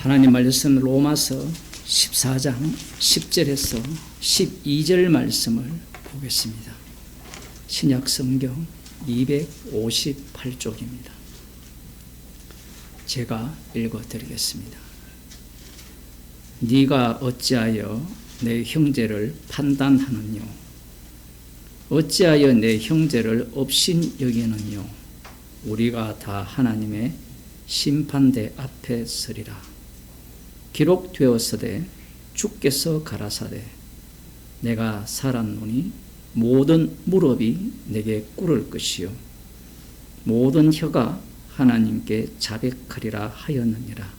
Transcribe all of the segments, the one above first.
하나님 말씀 로마서 14장 10절에서 12절 말씀을 보겠습니다. 신약 성경 258쪽입니다. 제가 읽어드리겠습니다. 네가 어찌하여 내 형제를 판단하느뇨? 어찌하여 내 형제를 업신 여기느뇨? 우리가 다 하나님의 심판대 앞에 서리라. 기록되었으되 주께서 가라사대 내가 살았노니 모든 무릎이 내게 꿇을 것이요 모든 혀가 하나님께 자백하리라 하였느니라.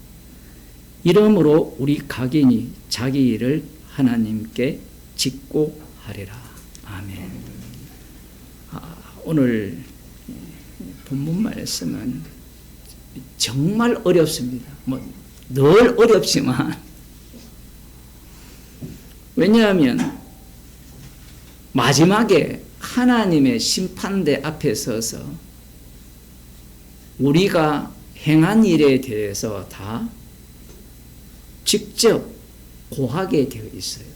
이러므로 우리 각인이 자기 일을 하나님께 짓고 하리라. 아멘. 오늘 본문 말씀은 정말 어렵습니다. 늘 어렵지만, 왜냐하면 마지막에 하나님의 심판대 앞에 서서 우리가 행한 일에 대해서 다 직접 고하게 되어 있어요.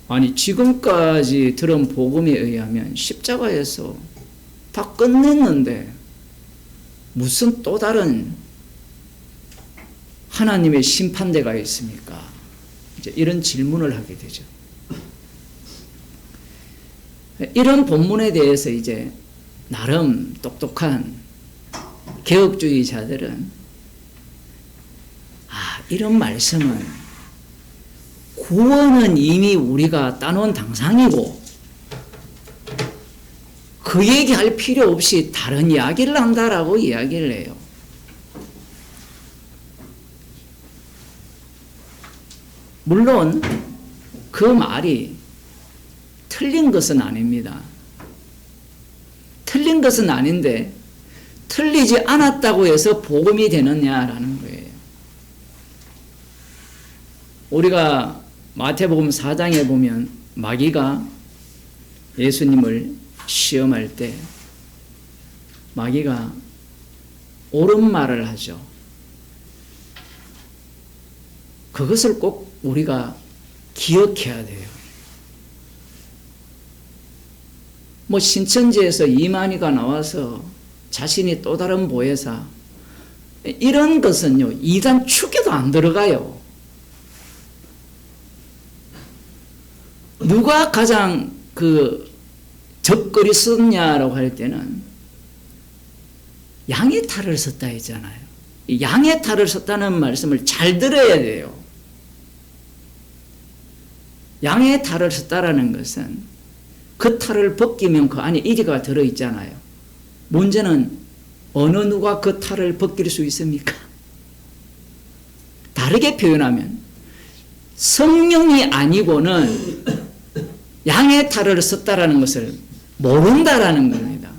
아니, 지금까지 들은 복음에 의하면 십자가에서 다 끝냈는데 무슨 또 다른 하나님의 심판대가 있습니까? 이제 이런 질문을 하게 되죠. 이런 본문에 대해서 이제 나름 똑똑한 개혁주의자들은 이런 말씀은 구원은 이미 우리가 따놓은 당상이고 그 얘기할 필요 없이 다른 이야기를 한다라고 이야기를 해요. 물론 그 말이 틀린 것은 아닙니다. 틀린 것은 아닌데 틀리지 않았다고 해서 복음이 되느냐라는 거예요. 우리가 마태복음 4장에 보면 마귀가 예수님을 시험할 때 마귀가 옳은 말을 하죠. 그것을 꼭 우리가 기억해야 돼요. 신천지에서 이만희가 나와서 자신이 또 다른 보혜사, 이런 것은요, 이단 축에도 안 들어가요. 누가 가장 적거리 썼냐라고 할 때는 양의 탈을 썼다 했잖아요. 양의 탈을 썼다는 말씀을 잘 들어야 돼요. 양의 탈을 썼다라는 것은 그 탈을 벗기면 그 안에 이리가 들어있잖아요. 문제는 어느 누가 그 탈을 벗길 수 있습니까? 다르게 표현하면 성령이 아니고는 양의 탈을 썼다라는 것을 모른다라는 겁니다.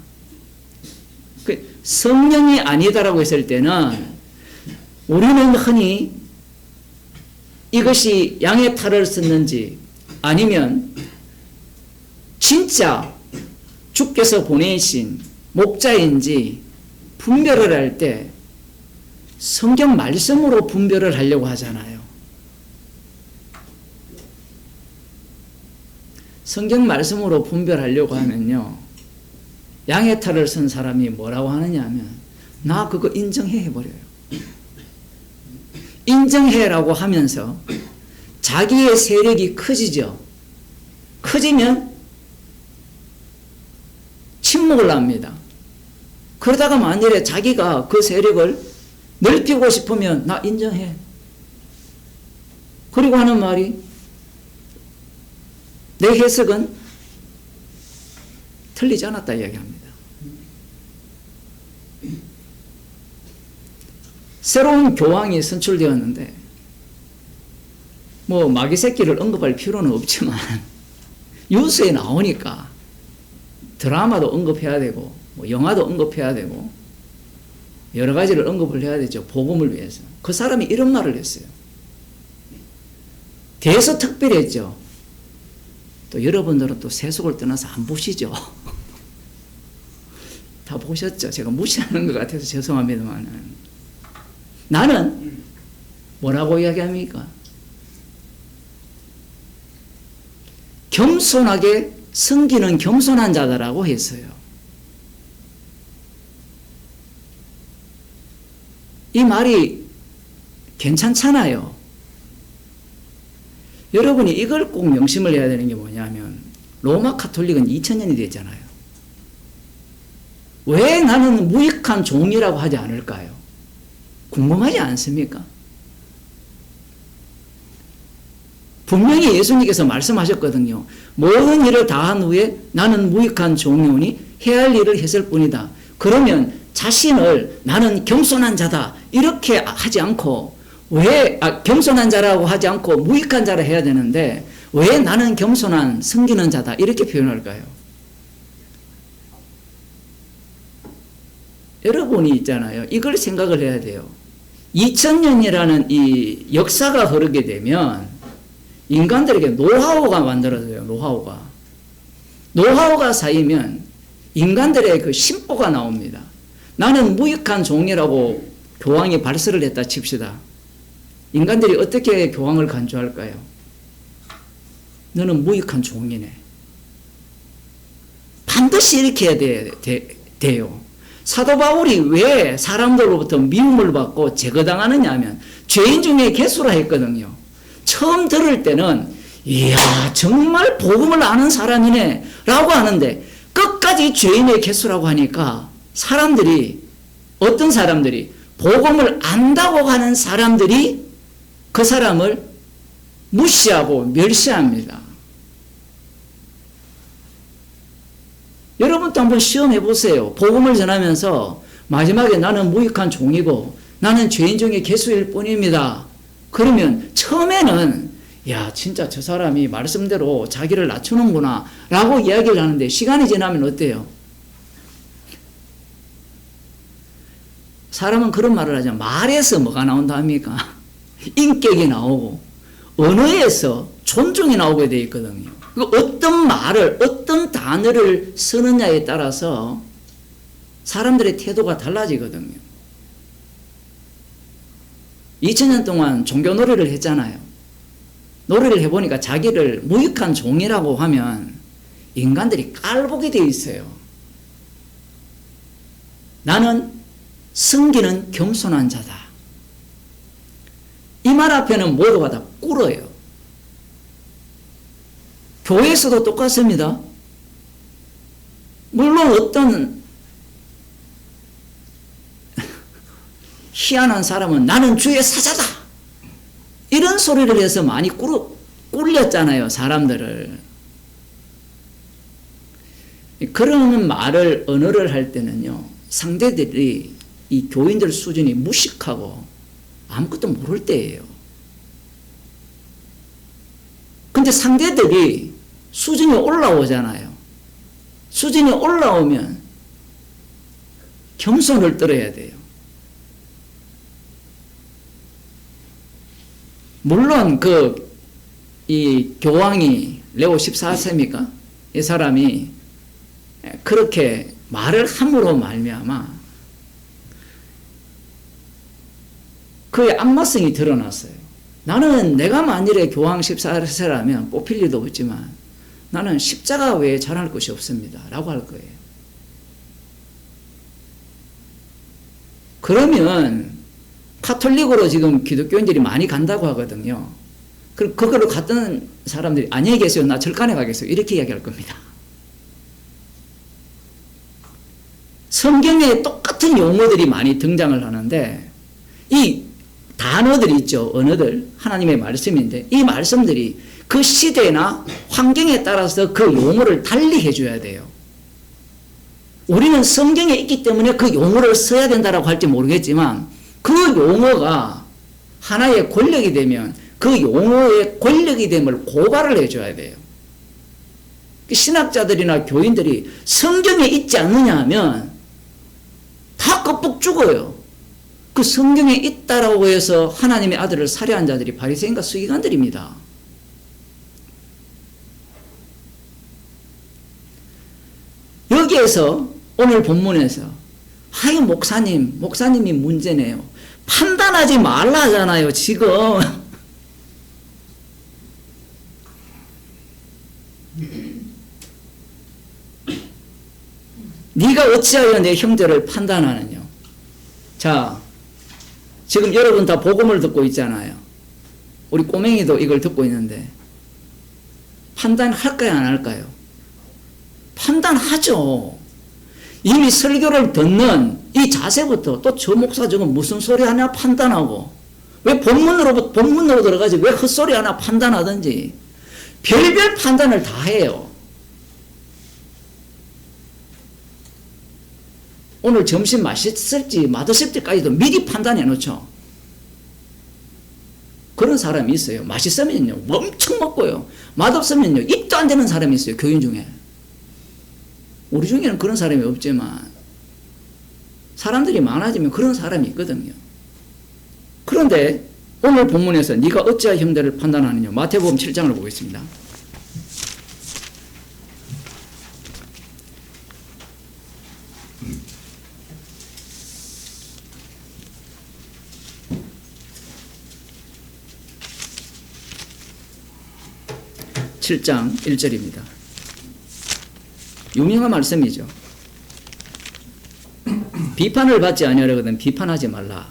성령이 아니다라고 했을 때는 우리는 흔히 이것이 양의 탈을 썼는지 아니면 진짜 주께서 보내신 목자인지 분별을 할 때 성경 말씀으로 분별을 하려고 하잖아요. 성경 말씀으로 분별하려고 하면요, 양의 탈을 쓴 사람이 뭐라고 하느냐 하면 나 그거 인정해 해버려요. 인정해라고 하면서 자기의 세력이 커지죠. 커지면 침묵을 합니다. 그러다가 만일에 자기가 그 세력을 넓히고 싶으면 나 인정해. 그리고 하는 말이 내 해석은 틀리지 않았다 이야기합니다. 새로운 교황이 선출되었는데 마귀 새끼를 언급할 필요는 없지만 뉴스에 나오니까 드라마도 언급해야 되고 영화도 언급해야 되고 여러 가지를 언급을 해야 되죠. 복음을 위해서. 그 사람이 이런 말을 했어요. 대서특필했죠. 또 여러분들은 또 세속을 떠나서 안 보시죠. 다 보셨죠? 제가 무시하는 것 같아서 죄송합니다만 나는 뭐라고 이야기합니까? 겸손하게 섬기는 겸손한 자다라고 했어요. 이 말이 괜찮잖아요. 여러분이 이걸 꼭 명심을 해야 되는 게 뭐냐면 로마 카톨릭은 2000년이 됐잖아요. 왜 나는 무익한 종이라고 하지 않을까요? 궁금하지 않습니까? 분명히 예수님께서 말씀하셨거든요. 모든 일을 다한 후에 나는 무익한 종이오니 해야 할 일을 했을 뿐이다. 그러면 자신을 나는 겸손한 자다 이렇게 하지 않고 왜 겸손한 자라고 하지 않고 무익한 자라 해야 되는데 왜 나는 겸손한 섬기는 자다 이렇게 표현할까요? 여러분이 있잖아요. 이걸 생각을 해야 돼요. 2000년이라는 이 역사가 흐르게 되면 인간들에게 노하우가 만들어져요. 노하우가 쌓이면 인간들의 그 심보가 나옵니다. 나는 무익한 종이라고 교황이 발설을 했다 칩시다. 인간들이 어떻게 교황을 간주할까요? 너는 무익한 종이네. 반드시 이렇게 해야 돼요. 사도 바울이 왜 사람들로부터 미움을 받고 제거당하느냐 하면 죄인 중에 개수라 했거든요. 처음 들을 때는 이야 정말 복음을 아는 사람이네 라고 하는데 끝까지 죄인의 개수라고 하니까 어떤 사람들이 복음을 안다고 하는 사람들이 그 사람을 무시하고 멸시합니다. 여러분도 한번 시험해 보세요. 복음을 전하면서 마지막에 나는 무익한 종이고 나는 죄인 중에 개수일 뿐입니다. 그러면 처음에는 야 진짜 저 사람이 말씀대로 자기를 낮추는구나 라고 이야기를 하는데 시간이 지나면 어때요? 사람은 그런 말을 하죠. 말에서 뭐가 나온다 합니까? 인격이 나오고 언어에서 존중이 나오게 되어 있거든요. 어떤 말을 어떤 단어를 쓰느냐에 따라서 사람들의 태도가 달라지거든요. 2000년 동안 종교 노래를 했잖아요. 노래를 해보니까 자기를 무익한 종이라고 하면 인간들이 깔보게 되어 있어요. 나는 섬기는 겸손한 자다. 이 말 앞에는 모두가 다 꿇어요. 교회에서도 똑같습니다. 물론 어떤 희한한 사람은 나는 주의 사자다 이런 소리를 해서 많이 꿀렸잖아요. 사람들을. 그런 언어를 할 때는요 상대들이 이 교인들 수준이 무식하고 아무것도 모를 때예요. 근데 상대들이 수준이 올라오잖아요. 수준이 올라오면 겸손을 떨어야 돼요. 물론 이 교황이 레오 14세입니까? 이 사람이 그렇게 말을 함으로 말미암아 그의 안마성이 드러났어요. 나는 내가 만일에 교황 14세라면 뽑힐 리도 없지만 나는 십자가 외에 잘할 것이 없습니다 라고 할 거예요. 그러면 카톨릭으로 지금 기독교인들이 많이 간다고 하거든요. 그걸로 갔던 사람들이 안녕히 계세요 나 절간에 가겠어요 이렇게 이야기할 겁니다. 성경에 똑같은 용어들이 많이 등장을 하는데 이 단어들이 있죠. 언어들 하나님의 말씀인데 이 말씀들이 그 시대나 환경에 따라서 그 용어를 달리 해줘야 돼요. 우리는 성경에 있기 때문에 그 용어를 써야 된다고 할지 모르겠지만 그 용어가 하나의 권력이 되면 그 용어의 권력이 됨을 고발을 해줘야 돼요. 신학자들이나 교인들이 성경에 있지 않느냐 하면 다 껍벅 죽어요. 그 성경에 있다라고 해서 하나님의 아들을 살해한 자들이 바리새인과 서기관들입니다. 여기에서 오늘 본문에서 목사님이 문제네요. 판단하지 말라잖아요, 지금. 네가 어찌하여 내 형제를 판단하느냐. 자, 지금 여러분 다 복음을 듣고 있잖아요. 우리 꼬맹이도 이걸 듣고 있는데 판단할까요, 안 할까요? 판단하죠. 이미 설교를 듣는 이 자세부터 또 저 목사 저거 무슨 소리 하냐 판단하고, 왜 본문으로 들어가지 왜 헛소리 하나 판단하든지 별별 판단을 다 해요. 오늘 점심 맛있을지 맛없을지까지도 미리 판단해 놓죠. 그런 사람이 있어요. 맛있으면요 엄청 먹고요, 맛없으면요 입도 안 되는 사람이 있어요, 교인 중에. 우리 중에는 그런 사람이 없지만 사람들이 많아지면 그런 사람이 있거든요. 그런데 오늘 본문에서 네가 어찌하여 형제를 판단하느냐, 마태복음 7장을 보겠습니다. (7장) 1절입니다. 유명한 말씀이죠. 비판을 받지 아니하려거든 비판하지 말라.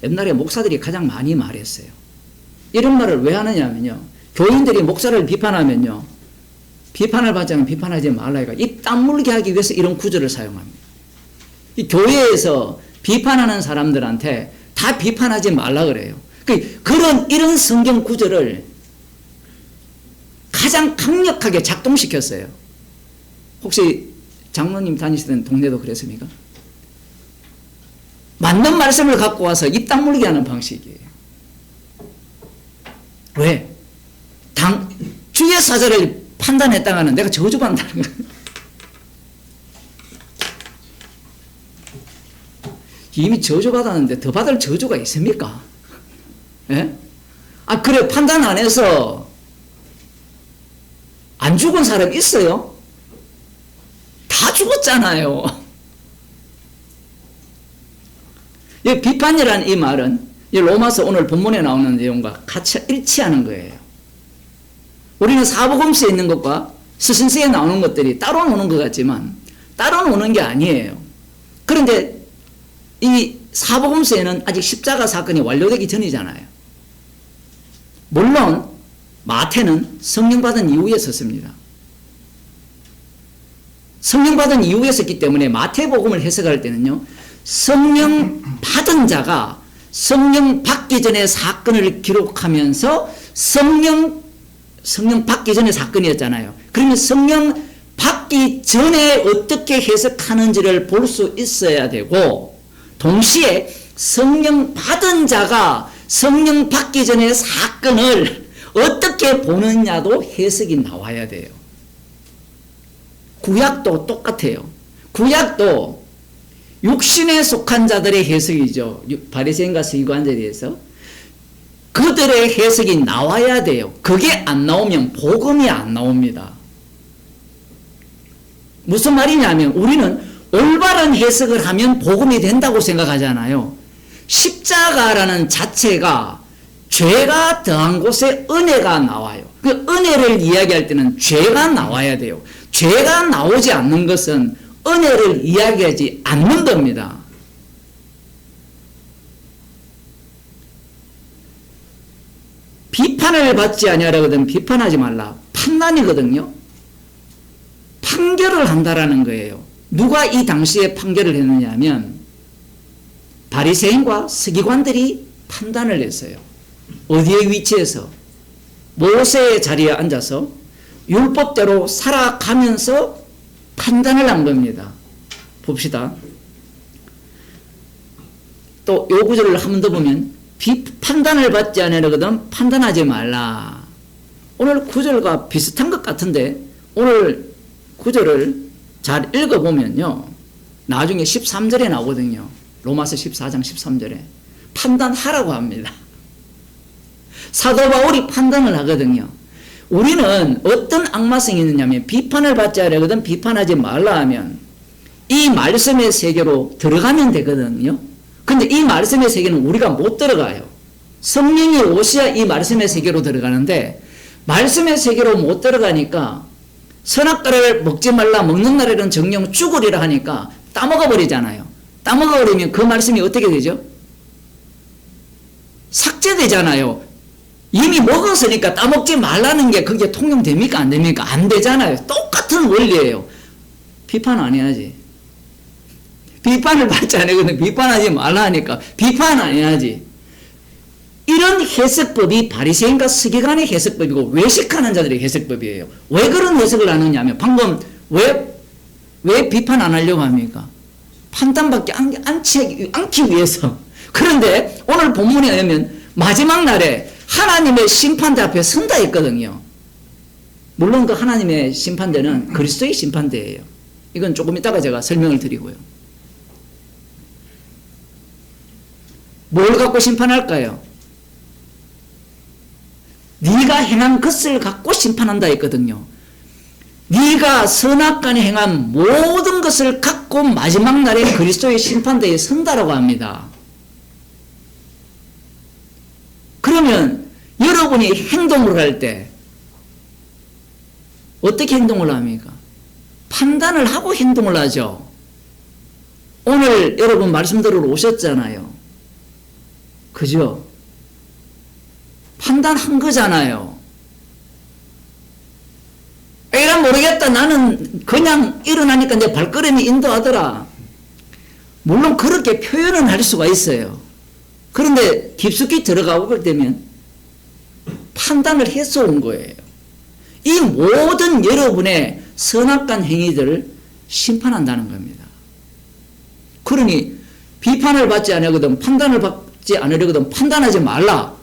옛날에 목사들이 가장 많이 말했어요. 이런 말을 왜 하느냐면요, 교인들이 목사를 비판하면요 비판을 받지 않으면 비판하지 말라. 입 땀 물게 하기 위해서 이런 구절을 사용합니다. 이 교회에서 비판하는 사람들한테 다 비판하지 말라 그래요. 이런 성경 구절을 가장 강력하게 작동시켰어요. 혹시 장로님 다니시던 동네도 그랬습니까? 맞는 말씀을 갖고 와서 입 딱 물게 하는 방식이에요. 왜? 주의 사자를 판단했다가는 내가 저주받는다는 거예요. 이미 저주받았는데 더 받을 저주가 있습니까? 예? 그래, 판단 안 해서 안 죽은 사람 있어요? 다 죽었잖아요. 이 비판이라는 이 말은 이 로마서 오늘 본문에 나오는 내용과 같이 일치하는 거예요. 우리는 사복음서에 있는 것과 스신서에 나오는 것들이 따로 노는 것 같지만 따로 노는 게 아니에요. 그런데 이 사복음서에는 아직 십자가 사건이 완료되기 전이잖아요. 물론 마태는 성령 받은 이후에 썼습니다. 성령 받은 이후에 썼기 때문에 마태복음을 해석할 때는요, 성령 받은 자가 성령 받기 전에 사건을 기록하면서 성령 받기 전에 사건이었잖아요. 그러면 성령 받기 전에 어떻게 해석하는지를 볼 수 있어야 되고, 동시에 성령 받은 자가 성령 받기 전에 사건을 어떻게 보느냐도 해석이 나와야 돼요. 구약도 똑같아요. 구약도 육신에 속한 자들의 해석이죠. 바리새인과 서기관들에 대해서 그들의 해석이 나와야 돼요. 그게 안 나오면 복음이 안 나옵니다. 무슨 말이냐면 우리는 올바른 해석을 하면 복음이 된다고 생각하잖아요. 십자가라는 자체가 죄가 더한 곳에 은혜가 나와요. 그 은혜를 이야기할 때는 죄가 나와야 돼요. 죄가 나오지 않는 것은 은혜를 이야기하지 않는 겁니다. 비판을 받지 아니하려거든 비판하지 말라. 판단이거든요. 판결을 한다라는 거예요. 누가 이 당시에 판결을 했느냐 하면 바리새인과 서기관들이 판단을 했어요. 어디에 위치해서? 모세의 자리에 앉아서 율법대로 살아가면서 판단을 한 겁니다. 봅시다. 또 요 구절을 한 번 더 보면 판단을 받지 않으려거든 판단하지 말라. 오늘 구절과 비슷한 것 같은데 오늘 구절을 잘 읽어보면요, 나중에 13절에 나오거든요. 로마서 14장 13절에 판단하라고 합니다. 사도 바울이 판단을 하거든요. 우리는 어떤 악마성이 있느냐면 비판을 받지 않으려거든 비판하지 말라 하면 이 말씀의 세계로 들어가면 되거든요. 근데 이 말씀의 세계는 우리가 못 들어가요. 성령이 오셔야 이 말씀의 세계로 들어가는데 말씀의 세계로 못 들어가니까 선악과를 먹지 말라 먹는 날에는 정령 죽으리라 하니까 따먹어 버리잖아요. 따먹어 버리면 그 말씀이 어떻게 되죠? 삭제되잖아요. 이미 먹었으니까 따먹지 말라는 게 그게 통용됩니까? 안 됩니까? 안 되잖아요. 똑같은 원리예요. 비판 안 해야지. 비판을 받지 않거든. 비판하지 말라 하니까 비판 안 해야지. 이런 해석법이 바리새인과 서기관의 해석법이고 외식하는 자들의 해석법이에요. 왜 그런 해석을 하느냐면 방금 왜 비판 안 하려고 합니까? 판단받지 않기 위해서. 그런데 오늘 본문에 의하면 마지막 날에 하나님의 심판대 앞에 선다 했거든요. 물론 그 하나님의 심판대는 그리스도의 심판대예요. 이건 조금 이따가 제가 설명을 드리고요. 뭘 갖고 심판할까요? 네가 행한 것을 갖고 심판한다 했거든요. 네가 선악간에 행한 모든 것을 갖고 마지막 날에 그리스도의 심판대에 선다라고 합니다. 그러면 여러분이 행동을 할 때 어떻게 행동을 합니까? 판단을 하고 행동을 하죠. 오늘 여러분 말씀 들으러 오셨잖아요. 그죠? 판단한 거잖아요. 에라 모르겠다. 나는 그냥 일어나니까 내 발걸음이 인도하더라. 물론 그렇게 표현은 할 수가 있어요. 그런데 깊숙이 들어가고 되면 판단을 해서 온 거예요. 이 모든 여러분의 선악간 행위들을 심판한다는 겁니다. 그러니 비판을 받지 않으거든 판단을 받지 않으려거든 판단하지 말라.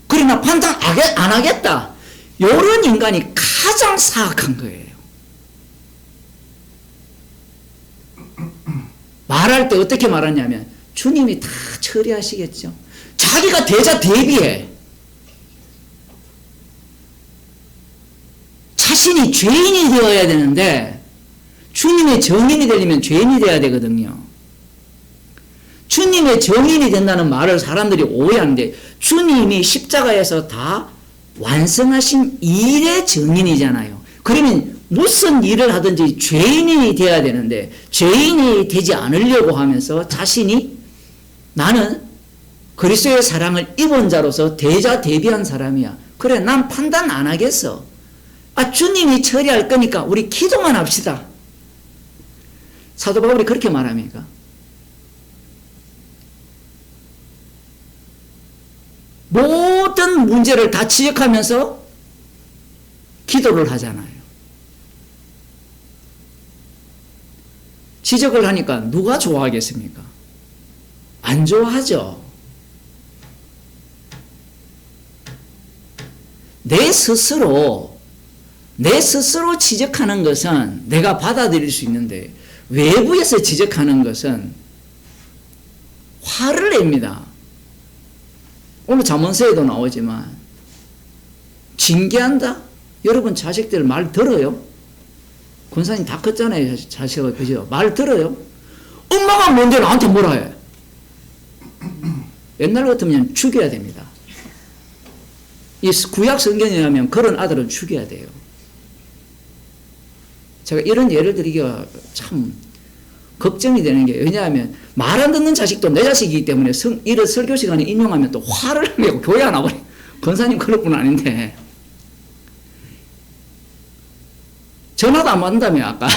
그러나 판단 안 하겠다. 이런 인간이 가장 사악한 거예요. 말할 때 어떻게 말하냐면 주님이 다 처리하시겠죠. 자기가 대자 대비해. 자신이 죄인이 되어야 되는데 주님의 정인이 되려면 죄인이 되어야 되거든요. 주님의 정인이 된다는 말을 사람들이 오해하는데 주님이 십자가에서 다 완성하신 일의 정인이잖아요. 그러면 무슨 일을 하든지 죄인이 되어야 되는데 죄인이 되지 않으려고 하면서 자신이 나는 그리스도의 사랑을 입은 자로서 대자 대비한 사람이야. 그래 난 판단 안 하겠어. 주님이 처리할 거니까 우리 기도만 합시다. 사도 바울이 그렇게 말합니까? 모든 문제를 다 지적하면서 기도를 하잖아요. 지적을 하니까 누가 좋아하겠습니까? 안 좋아하죠. 내 스스로 지적하는 것은 내가 받아들일 수 있는데 외부에서 지적하는 것은 화를 냅니다. 오늘 잠언서에도 나오지만 징계한다? 여러분 자식들 말 들어요? 권사님 다 컸잖아요. 자식은 그죠? 말 들어요? 엄마가 뭔데 나한테 뭐라 해? 옛날 같으면 죽여야 됩니다. 이 구약 성경에 의하면 그런 아들은 죽여야 돼요. 제가 이런 예를 드리기가 참 걱정이 되는 게 왜냐하면 말 안 듣는 자식도 내 자식이기 때문에 이런 설교 시간에 인용하면 또 화를 내고 교회 안 와버려. 권사님 그럴 분 아닌데 전화도 안 받는다며 아까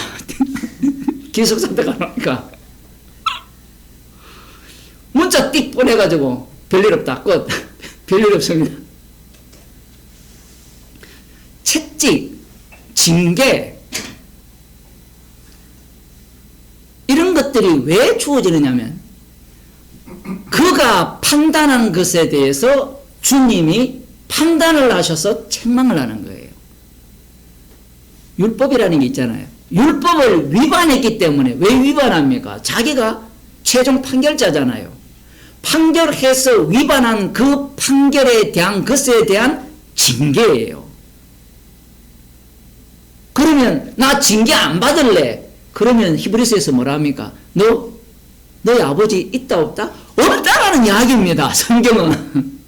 기숙사한테 가니까 문자 띡 보내가지고 별일 없다 끝. 별일 없습니다. 채찍, 징계 이런 것들이 왜 주어지느냐면 그가 판단한 것에 대해서 주님이 판단을 하셔서 책망을 하는 거예요. 율법이라는 게 있잖아요. 율법을 위반했기 때문에 왜 위반합니까? 자기가 최종 판결자잖아요. 판결해서 위반한 그 판결에 대한 것에 대한 징계예요. 그러면 나 징계 안 받을래. 그러면 히브리서에서 뭐라 합니까? 너희 아버지 있다 없다? 없다라는 이야기입니다. 성경은.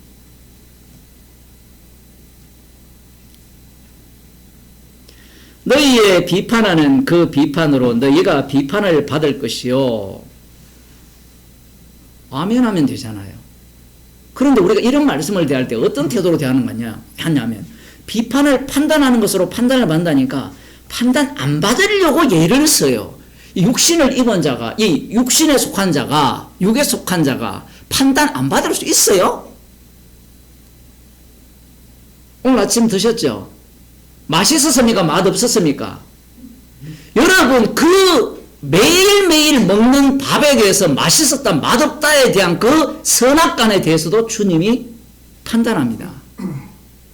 너희의 비판하는 그 비판으로 너희가 비판을 받을 것이요. 아멘 하면 되잖아요. 그런데 우리가 이런 말씀을 대할 때 어떤 태도로 대하는 거냐 하냐면 비판을 판단하는 것으로 판단을 받는다니까 판단 안 받으려고 예를 써요. 육신을 입은 자가, 이 육신에 속한 자가, 육에 속한 자가 판단 안 받을 수 있어요? 오늘 아침 드셨죠? 맛있었습니까? 맛없었습니까? 여러분, 그 매일매일 먹는 밥에 대해서 맛있었다, 맛없다에 대한 그 선악간에 대해서도 주님이 판단합니다.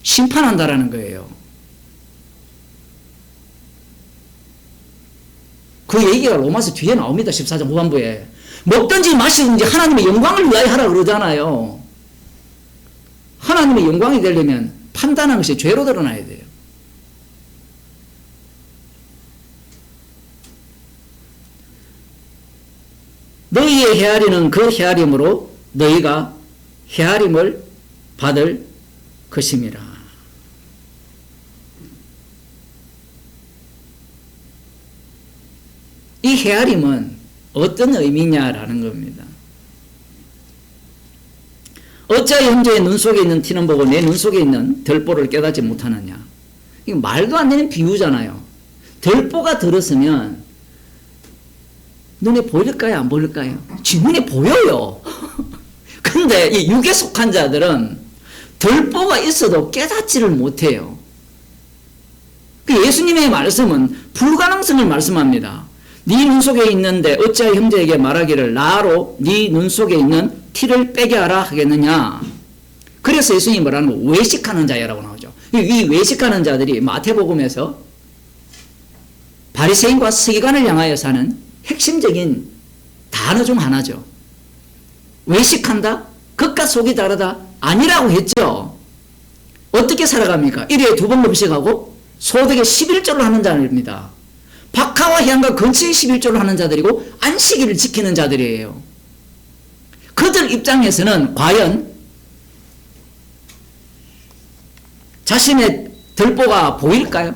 심판한다라는 거예요. 그 얘기가 로마서 뒤에 나옵니다. 14장 후반부에. 먹든지 마시든지 하나님의 영광을 위하여 하라 그러잖아요. 하나님의 영광이 되려면 판단한 것이 죄로 드러나야 돼요. 너희의 헤아리는 그 헤아림으로 너희가 헤아림을 받을 것임이라. 이 헤아림은 어떤 의미냐라는 겁니다. 어찌하여 형제의 눈 속에 있는 티는 보고 내 눈 속에 있는 들보를 깨닫지 못하느냐. 이거 말도 안 되는 비유잖아요. 들보가 들었으면 눈에 보일까요? 안 보일까요? 지 눈에 보여요. 근데 이 육에 속한 자들은 들보가 있어도 깨닫지를 못해요. 그 예수님의 말씀은 불가능성을 말씀합니다. 네 눈 속에 있는데 어찌하여 형제에게 말하기를 나로 네 눈 속에 있는 티를 빼게 하라 하겠느냐. 그래서 예수님이 뭐라는 거? 외식하는 자야라고 나오죠. 이 외식하는 자들이 마태복음에서 바리새인과 서기관을 향하여 사는 핵심적인 단어 중 하나죠. 외식한다? 겉과 속이 다르다? 아니라고 했죠. 어떻게 살아갑니까? 1회에 2번 금식하고 소득의 11조를 하는 자들입니다. 박하와 향과 건축의 11조를 하는 자들이고 안식일을 지키는 자들이에요. 그들 입장에서는 과연 자신의 들보가 보일까요?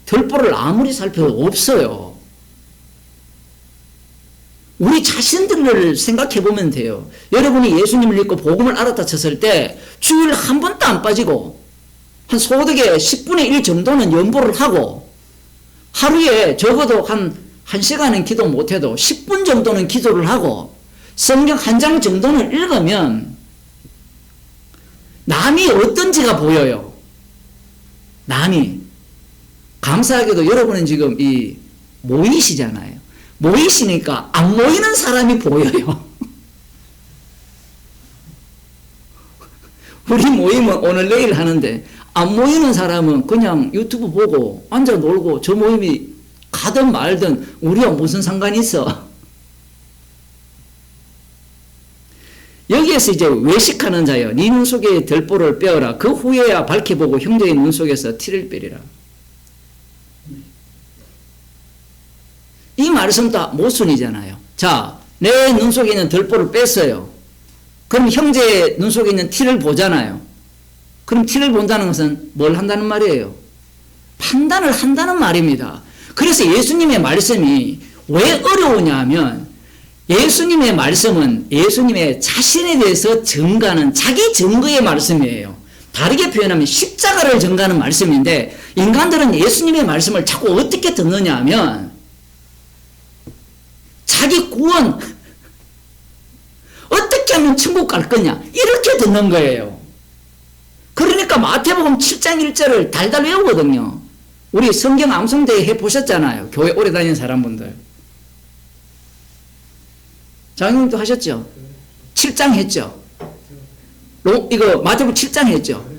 들보를 아무리 살펴도 없어요. 우리 자신들을 생각해 보면 돼요. 여러분이 예수님을 믿고 복음을 알았다 쳤을 때 주일 한 번도 안 빠지고 한 소득의 10분의 1 정도는 연보를 하고 하루에 적어도 한 1시간은 기도 못해도 10분 정도는 기도를 하고 성경 한 장 정도는 읽으면 남이 어떤지가 보여요. 남이. 감사하게도 여러분은 지금 이 모이시잖아요. 모이시니까 안 모이는 사람이 보여요. 우리 모임은 오늘 내일 하는데 안 모이는 사람은 그냥 유튜브 보고 앉아 놀고 저 모임이 가든 말든 우리와 무슨 상관이 있어. 여기에서 이제 외식하는 자여 네 눈 속에 들보를 빼어라. 그 후에야 밝게 보고 형제의 눈 속에서 티를 빼리라. 이 말씀 다 모순이잖아요. 자, 내 눈 속에 있는 들보를 뺐어요. 그럼 형제의 눈 속에 있는 티를 보잖아요. 그럼 티를 본다는 것은 뭘 한다는 말이에요? 판단을 한다는 말입니다. 그래서 예수님의 말씀이 왜 어려우냐 하면 예수님의 말씀은 예수님의 자신에 대해서 증가하는 자기 증거의 말씀이에요. 다르게 표현하면 십자가를 증가하는 말씀인데 인간들은 예수님의 말씀을 자꾸 어떻게 듣느냐 하면 자기 구원 어떻게 하면 천국 갈 거냐 이렇게 듣는 거예요. 그러니까 마태복음 7장 1절을 달달 외우거든요. 우리 성경 암송대회 해보셨잖아요. 교회 오래 다니는 사람분들. 장님도 하셨죠? 7장 했죠? 이거 마태복음 7장 했죠?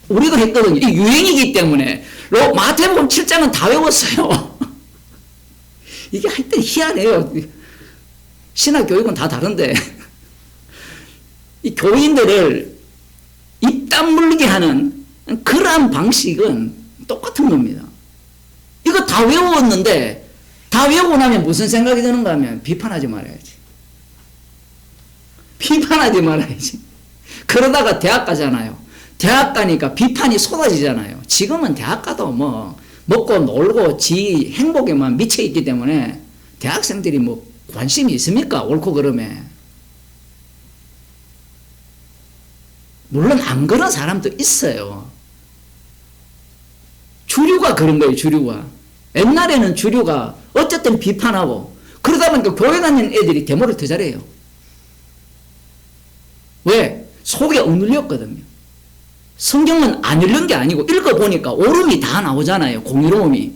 우리도 했거든요. 이 유행이기 때문에 마태복음 7장은 다 외웠어요. 이게 하여튼 희한해요. 신학교육은 다 다른데 이 교인들을 입담 물게 하는 그러한 방식은 똑같은 겁니다. 이거 다 외웠는데 다 외우고 나면 무슨 생각이 드는가 하면 비판하지 말아야지. 비판하지 말아야지. 그러다가 대학 가잖아요. 대학 가니까 비판이 쏟아지잖아요. 지금은 대학 가도 뭐 먹고 놀고 지 행복에만 미쳐 있기 때문에 대학생들이 뭐 관심이 있습니까? 옳고 그름에. 물론 안 그런 사람도 있어요. 주류가 그런 거예요, 주류가. 옛날에는 주류가 어쨌든 비판하고 그러다 보니까 교회 다니는 애들이 데모를 더 잘해요. 왜? 속에 억눌렸거든요. 성경은 안 읽는 게 아니고 읽어보니까 옳음이 다 나오잖아요. 공의로움이.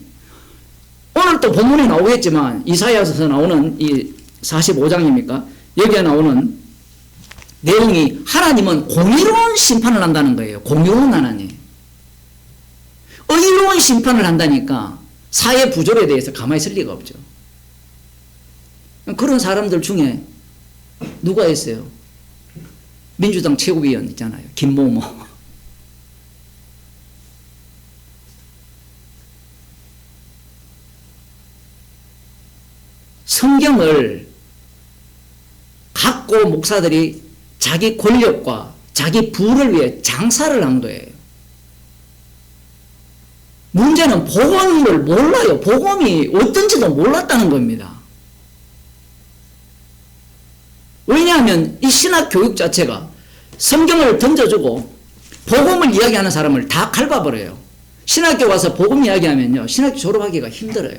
오늘 또 본문에 나오겠지만 이사야서에서 나오는 이 45장입니까? 여기에 나오는 내용이 하나님은 공의로운 심판을 한다는 거예요. 공의로운 하나님. 의로운 심판을 한다니까 사회 부조리에 대해서 가만히 있을 리가 없죠. 그런 사람들 중에 누가 있어요? 민주당 최고위원 있잖아요. 김모모. 성경을 갖고 목사들이 자기 권력과 자기 부를 위해 장사를 한 거예요. 문제는 복음을 몰라요. 복음이 어떤지도 몰랐다는 겁니다. 왜냐하면 이 신학 교육 자체가 성경을 던져주고 복음을 이야기하는 사람을 다 갉아버려요. 신학교 와서 복음 이야기하면요. 신학교 졸업하기가 힘들어요.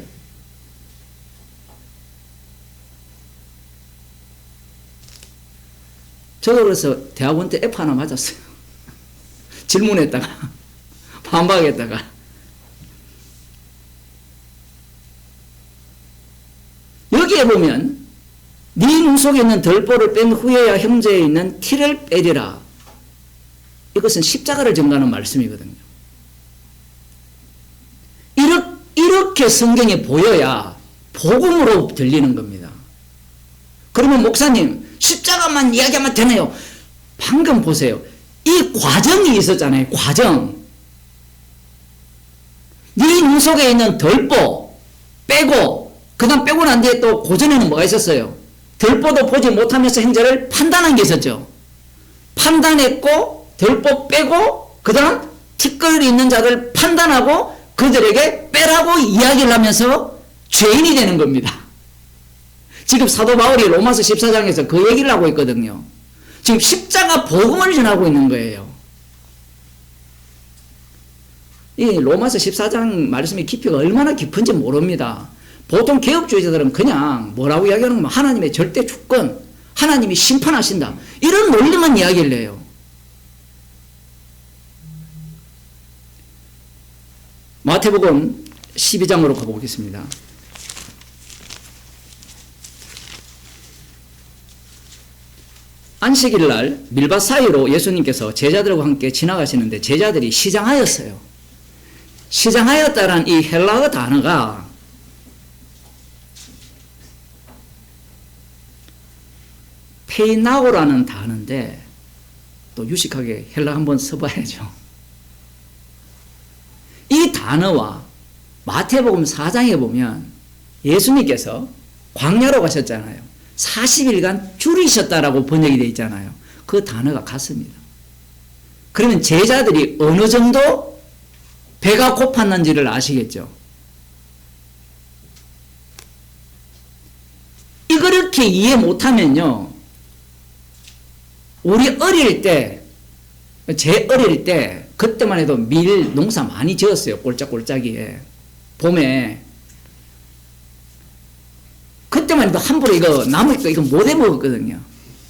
저도 그래서 대학원 때 F 하나 맞았어요. 질문했다가 반박했다가. 여기에 보면 네 눈 속에 있는 덜보를 뺀 후에야 형제에 있는 티를 빼리라. 이것은 십자가를 전가하는 말씀이거든요. 이렇게 성경이 보여야 복음으로 들리는 겁니다. 그러면 목사님 십자가만 이야기하면 되나요? 방금 보세요. 이 과정이 있었잖아요. 과정. 네 눈 속에 있는 덜보 빼고 그 다음 빼고 난 뒤에 또 고전에는 뭐가 있었어요? 덜보도 보지 못하면서 행자를 판단한 게 있었죠. 판단했고 덜보 빼고 그 다음 티끌이 있는 자들 판단하고 그들에게 빼라고 이야기를 하면서 죄인이 되는 겁니다. 지금 사도 바울이 로마서 14장에서 그 얘기를 하고 있거든요. 지금 십자가 복음을 전하고 있는 거예요. 이 로마서 14장 말씀의 깊이가 얼마나 깊은지 모릅니다. 보통 개혁주의자들은 그냥 뭐라고 이야기하는 거면 하나님의 절대 주권, 하나님이 심판하신다. 이런 논리만 이야기를 해요. 마태복음 12장으로 가보겠습니다. 안식일 날 밀밭 사이로 예수님께서 제자들과 함께 지나가시는데 제자들이 시장하였어요. 시장하였다란 이 헬라어 단어가 페이나오라는 단어인데 또 유식하게 헬라 한번 써봐야죠. 이 단어와 마태복음 4장에 보면 예수님께서 광야로 가셨잖아요. 40일간 줄이셨다라고 번역이 되어 있잖아요. 그 단어가 같습니다. 그러면 제자들이 어느 정도 배가 고팠는지를 아시겠죠? 이렇게 이해 못하면요. 우리 어릴 때, 제 어릴 때 그때만 해도 밀 농사 많이 지었어요. 꼴짝꼴짝이에. 봄에. 그때만 해도 함부로 이거 나무니까 이거 못 해먹었거든요.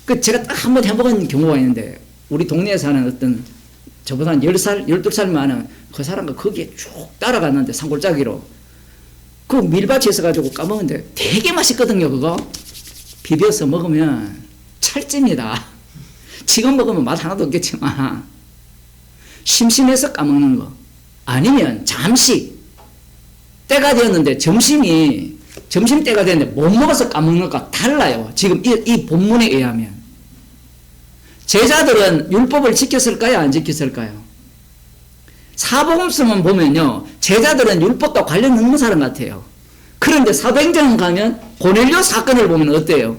그 제가 딱 한 번 해먹은 경우가 있는데 우리 동네에 사는 어떤 저보다 한 10살, 12살 많은 그 사람과 거기에 쭉 따라갔는데 산골짜기로 그 밀밭이 있어가지고 까먹었는데 되게 맛있거든요. 그거 비벼서 먹으면 찰집니다. 지금 먹으면 맛 하나도 없겠지만 심심해서 까먹는 거 아니면 잠시 때가 되었는데 점심 때가 됐는데 못 먹어서 까먹는 것과 달라요. 지금 이 본문에 의하면 제자들은 율법을 지켰을까요? 안 지켰을까요? 사복음서만 보면요. 제자들은 율법과 관련 없는 사람 같아요. 그런데 사도행전 가면 고넬료 사건을 보면 어때요?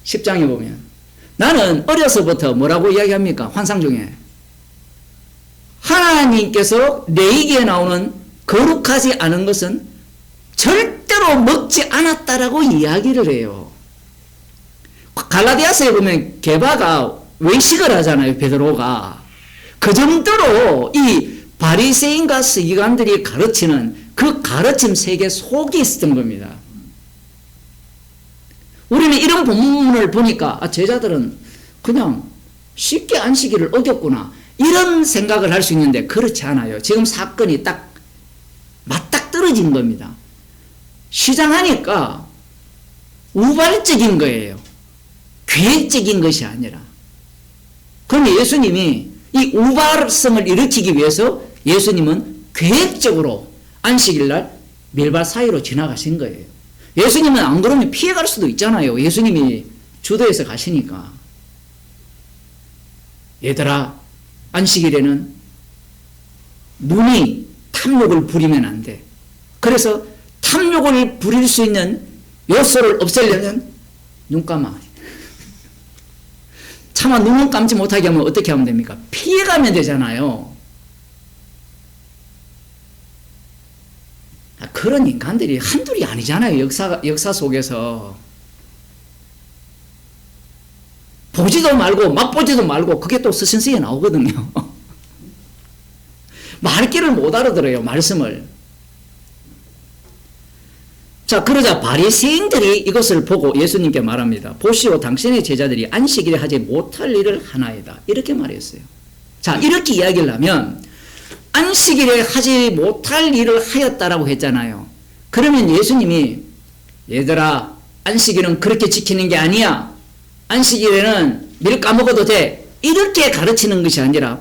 10장에 보면. 나는 어려서부터 뭐라고 이야기합니까? 환상 중에. 하나님께서 레위기에 나오는 거룩하지 않은 것은 절대로 먹지 않았다라고 이야기를 해요. 갈라디아서에 보면 게바가 외식을 하잖아요, 베드로가. 그 정도로 이 바리새인과 서기관들이 가르치는 그 가르침 세계 속에 있었던 겁니다. 우리는 이런 본문을 보니까 제자들은 그냥 쉽게 안식일을 어겼구나 이런 생각을 할 수 있는데 그렇지 않아요. 지금 사건이 딱 맞닥뜨려진 겁니다. 시장하니까 우발적인 거예요. 계획적인 것이 아니라. 그럼 예수님이 이 우발성을 일으키기 위해서 예수님은 계획적으로 안식일날 밀밭 사이로 지나가신 거예요. 예수님은 안 그러면 피해갈 수도 있잖아요. 예수님이 주도해서 가시니까. 얘들아, 안식일에는 눈이 탐욕을 부리면 안 돼. 그래서 탐욕을 부릴 수 있는 요소를 없애려면 눈 감아. 차마 눈을 감지 못하게 하면 어떻게 하면 됩니까? 피해가면 되잖아요. 그런 인간들이 한둘이 아니잖아요. 역사 속에서. 보지도 말고 맛보지도 말고 그게 또 스신스에 나오거든요. 말귀를 못 알아들어요. 말씀을. 자, 그러자 바리새인들이 이것을 보고 예수님께 말합니다. 보시오, 당신의 제자들이 안식일에 하지 못할 일을 하나이다. 이렇게 말했어요. 자, 이렇게 이야기를 하면 안식일에 하지 못할 일을 하였다라고 했잖아요. 그러면 예수님이 얘들아, 안식일은 그렇게 지키는 게 아니야. 안식일에는 밀 까먹어도 돼. 이렇게 가르치는 것이 아니라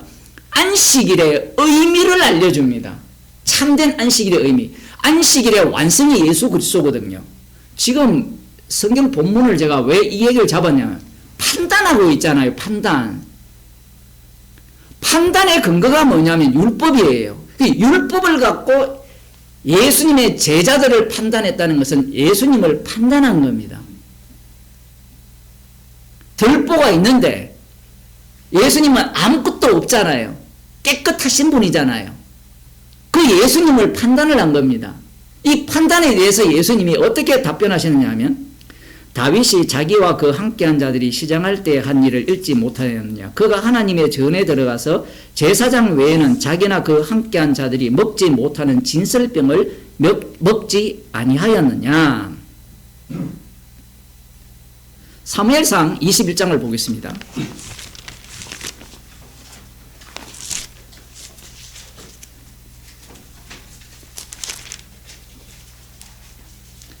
안식일의 의미를 알려줍니다. 참된 안식일의 의미. 안식일의 완성이 예수 그리스도거든요. 지금 성경 본문을 제가 왜 이 얘기를 잡았냐면 판단하고 있잖아요. 판단의 근거가 뭐냐면 율법이에요. 율법을 갖고 예수님의 제자들을 판단했다는 것은 예수님을 판단한 겁니다. 들보가 있는데 예수님은 아무것도 없잖아요. 깨끗하신 분이잖아요. 그 예수님을 판단을 한 겁니다. 이 판단에 대해서 예수님이 어떻게 답변하시느냐 하면 다윗이 자기와 그 함께한 자들이 시장할 때 한 일을 읽지 못하였느냐. 그가 하나님의 전에 들어가서 제사장 외에는 자기나 그 함께한 자들이 먹지 못하는 진설병을 먹지 아니하였느냐. 사무엘상 21장을 보겠습니다.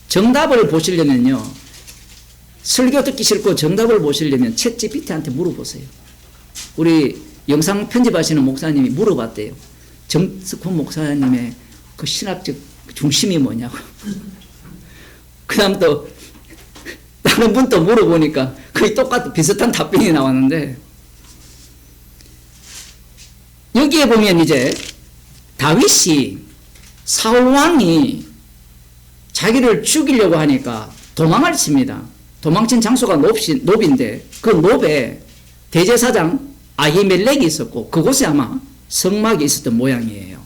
정답을 보시려면요. 설교 듣기 싫고 정답을 보시려면 챗GPT한테 물어보세요. 우리 영상 편집하시는 목사님이 물어봤대요. 정석훈 목사님의 그 신학적 중심이 뭐냐고. 그 다음 또 다른 분 또 물어보니까 거의 똑같은 비슷한 답변이 나왔는데 여기에 보면 이제 다윗이 사울왕이 자기를 죽이려고 하니까 도망을 칩니다. 도망친 장소가 노비인데 그 노베에 대제사장 아히멜렉이 있었고 그곳에 아마 성막이 있었던 모양이에요.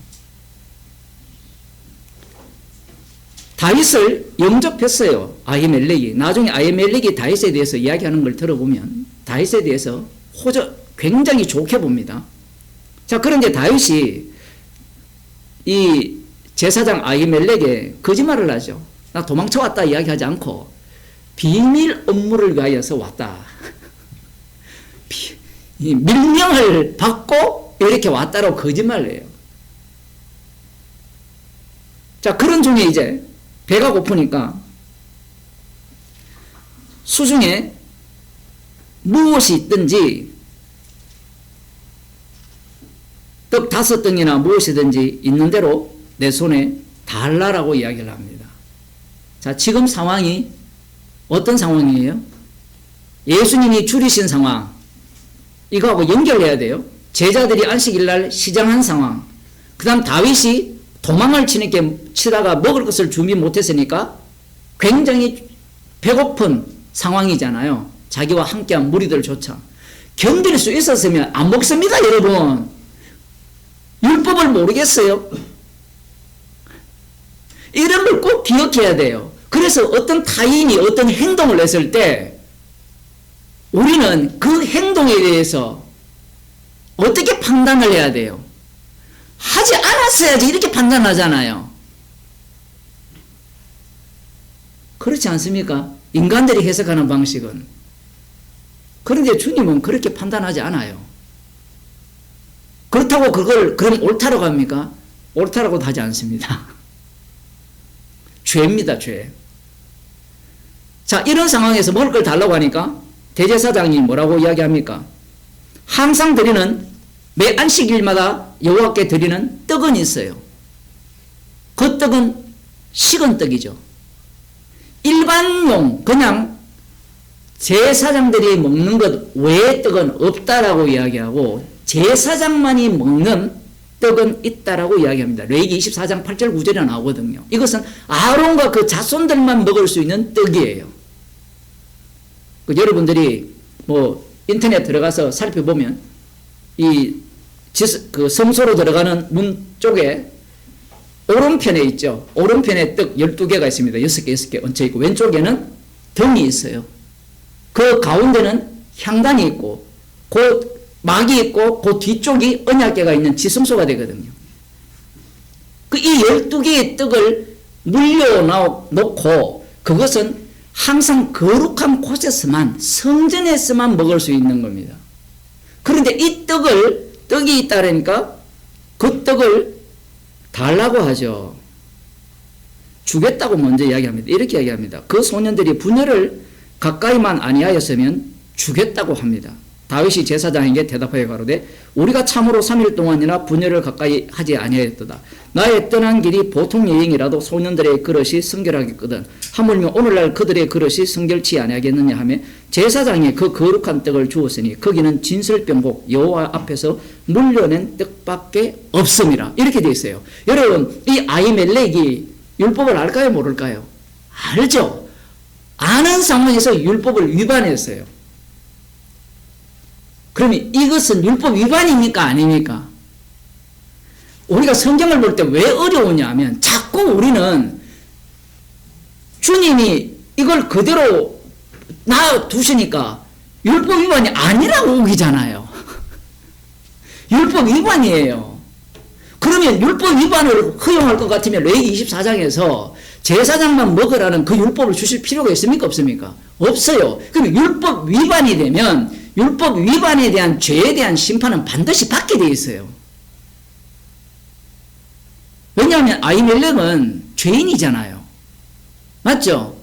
다윗을 영접했어요. 아히멜렉이. 나중에 아히멜렉이 다윗에 대해서 이야기하는 걸 들어보면 다윗에 대해서 굉장히 좋게 봅니다. 자, 그런데 다윗이 이 제사장 아히멜렉에 거짓말을 하죠. 나 도망쳐왔다 이야기하지 않고 비밀 업무를 위하여서 왔다. 밀명을 받고 이렇게 왔다고 거짓말을 해요. 자, 그런 중에 이제 배가 고프니까 수중에 무엇이 있든지 떡 5덩이나 무엇이든지 있는 대로 내 손에 달라라고 이야기를 합니다. 자, 지금 상황이 어떤 상황이에요? 예수님이 줄이신 상황. 이거하고 연결해야 돼요. 제자들이 안식일날 시장한 상황. 그 다음 다윗이 도망을 치다가 먹을 것을 준비 못했으니까 굉장히 배고픈 상황이잖아요. 자기와 함께한 무리들조차 견딜 수 있었으면 안 먹습니다, 여러분. 율법을 모르겠어요? 이런 걸 꼭 기억해야 돼요. 그래서 어떤 타인이 어떤 행동을 했을 때 우리는 그 행동에 대해서 어떻게 판단을 해야 돼요? 하지 않았어야지 이렇게 판단하잖아요. 그렇지 않습니까? 인간들이 해석하는 방식은. 그런데 주님은 그렇게 판단하지 않아요. 그렇다고 그걸 그럼 옳다라고 합니까? 옳다라고도 하지 않습니다. 죄입니다, 죄. 자, 이런 상황에서 먹을 걸 달라고 하니까 대제사장이 뭐라고 이야기합니까? 항상 드리는 매 안식일마다 여호와께 드리는 떡은 있어요. 그 떡은 식은 떡이죠. 일반용 그냥 제사장들이 먹는 것 외의 떡은 없다라고 이야기하고 제사장만이 먹는 떡은 있다라고 이야기합니다. 레위기 24장 8절 9절에 나오거든요. 이것은 아론과 그 자손들만 먹을 수 있는 떡이에요. 여러분들이 뭐 인터넷 들어가서 살펴보면 그 성소로 들어가는 문 쪽에 오른편에 있죠. 오른편에 떡 12개가 있습니다. 6개, 6개 얹혀 있고 왼쪽에는 등이 있어요. 그 가운데는 향단이 있고 그 막이 있고 그 뒤쪽이 언약궤가 있는 지성소가 되거든요. 이 12개의 떡을 물려놓고 그것은 항상 거룩한 곳에서만 성전에서만 먹을 수 있는 겁니다. 그런데 이 떡이 있다니까 그 떡을 달라고 하죠. 주겠다고 먼저 이야기합니다. 이렇게 이야기합니다. 그 소년들이 분열을 가까이만 아니하였으면 주겠다고 합니다. 다윗이 제사장에게 대답하여 가로되 우리가 참으로 3일 동안이나 분열을 가까이 하지 아니하였도다. 나의 떠난 길이 보통 여행이라도 소년들의 그릇이 성결하겠거든. 하물며 오늘날 그들의 그릇이 성결치 아니하겠느냐 하며 제사장이 그 거룩한 떡을 주었으니 거기는 진설병곡 여호와 앞에서 물려낸 떡밖에 없음이라. 이렇게 되어 있어요. 여러분, 이 아히멜렉이 율법을 알까요, 모를까요? 알죠. 아는 상황에서 율법을 위반했어요. 그러면 이것은 율법 위반입니까, 아닙니까? 우리가 성경을 볼 때 왜 어려우냐 하면 자꾸 우리는 주님이 이걸 그대로 놔두시니까 율법 위반이 아니라고 우기잖아요. 율법 위반이에요. 그러면 율법 위반을 허용할 것 같으면 레위기 24장에서 제사장만 먹으라는 그 율법을 주실 필요가 있습니까, 없습니까? 없어요. 그럼 율법 위반이 되면 율법 위반에 대한 죄에 대한 심판은 반드시 받게 돼 있어요. 왜냐하면 아히멜렉은 죄인이잖아요. 맞죠?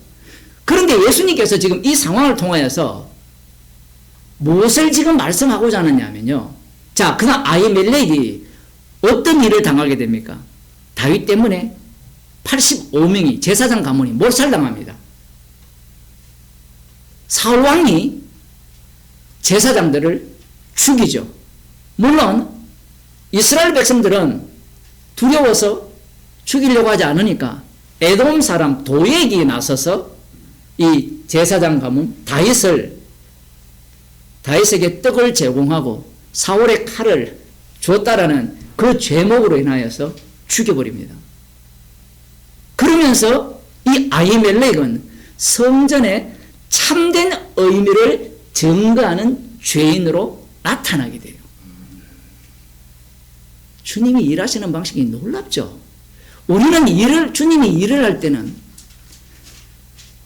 그런데 예수님께서 지금 이 상황을 통하여서 무엇을 지금 말씀하고자 하느냐면요. 자, 그냥 아히멜렉이 어떤 일을 당하게 됩니까? 다윗 때문에 85명이 제사장 가문이 몰살당합니다. 사울 왕이 제사장들을 죽이죠. 물론 이스라엘 백성들은 두려워서 죽이려고 하지 않으니까 에돔 사람 도액이 나서서 이 제사장 가문 다윗에게 떡을 제공하고 사울의 칼을 줬다라는 그 죄목으로 인하여서 죽여버립니다. 그러면서 이 아히멜렉은 성전의 참된 의미를 증거하는 죄인으로 나타나게 돼요. 주님이 일하시는 방식이 놀랍죠. 우리는 주님이 일을 할 때는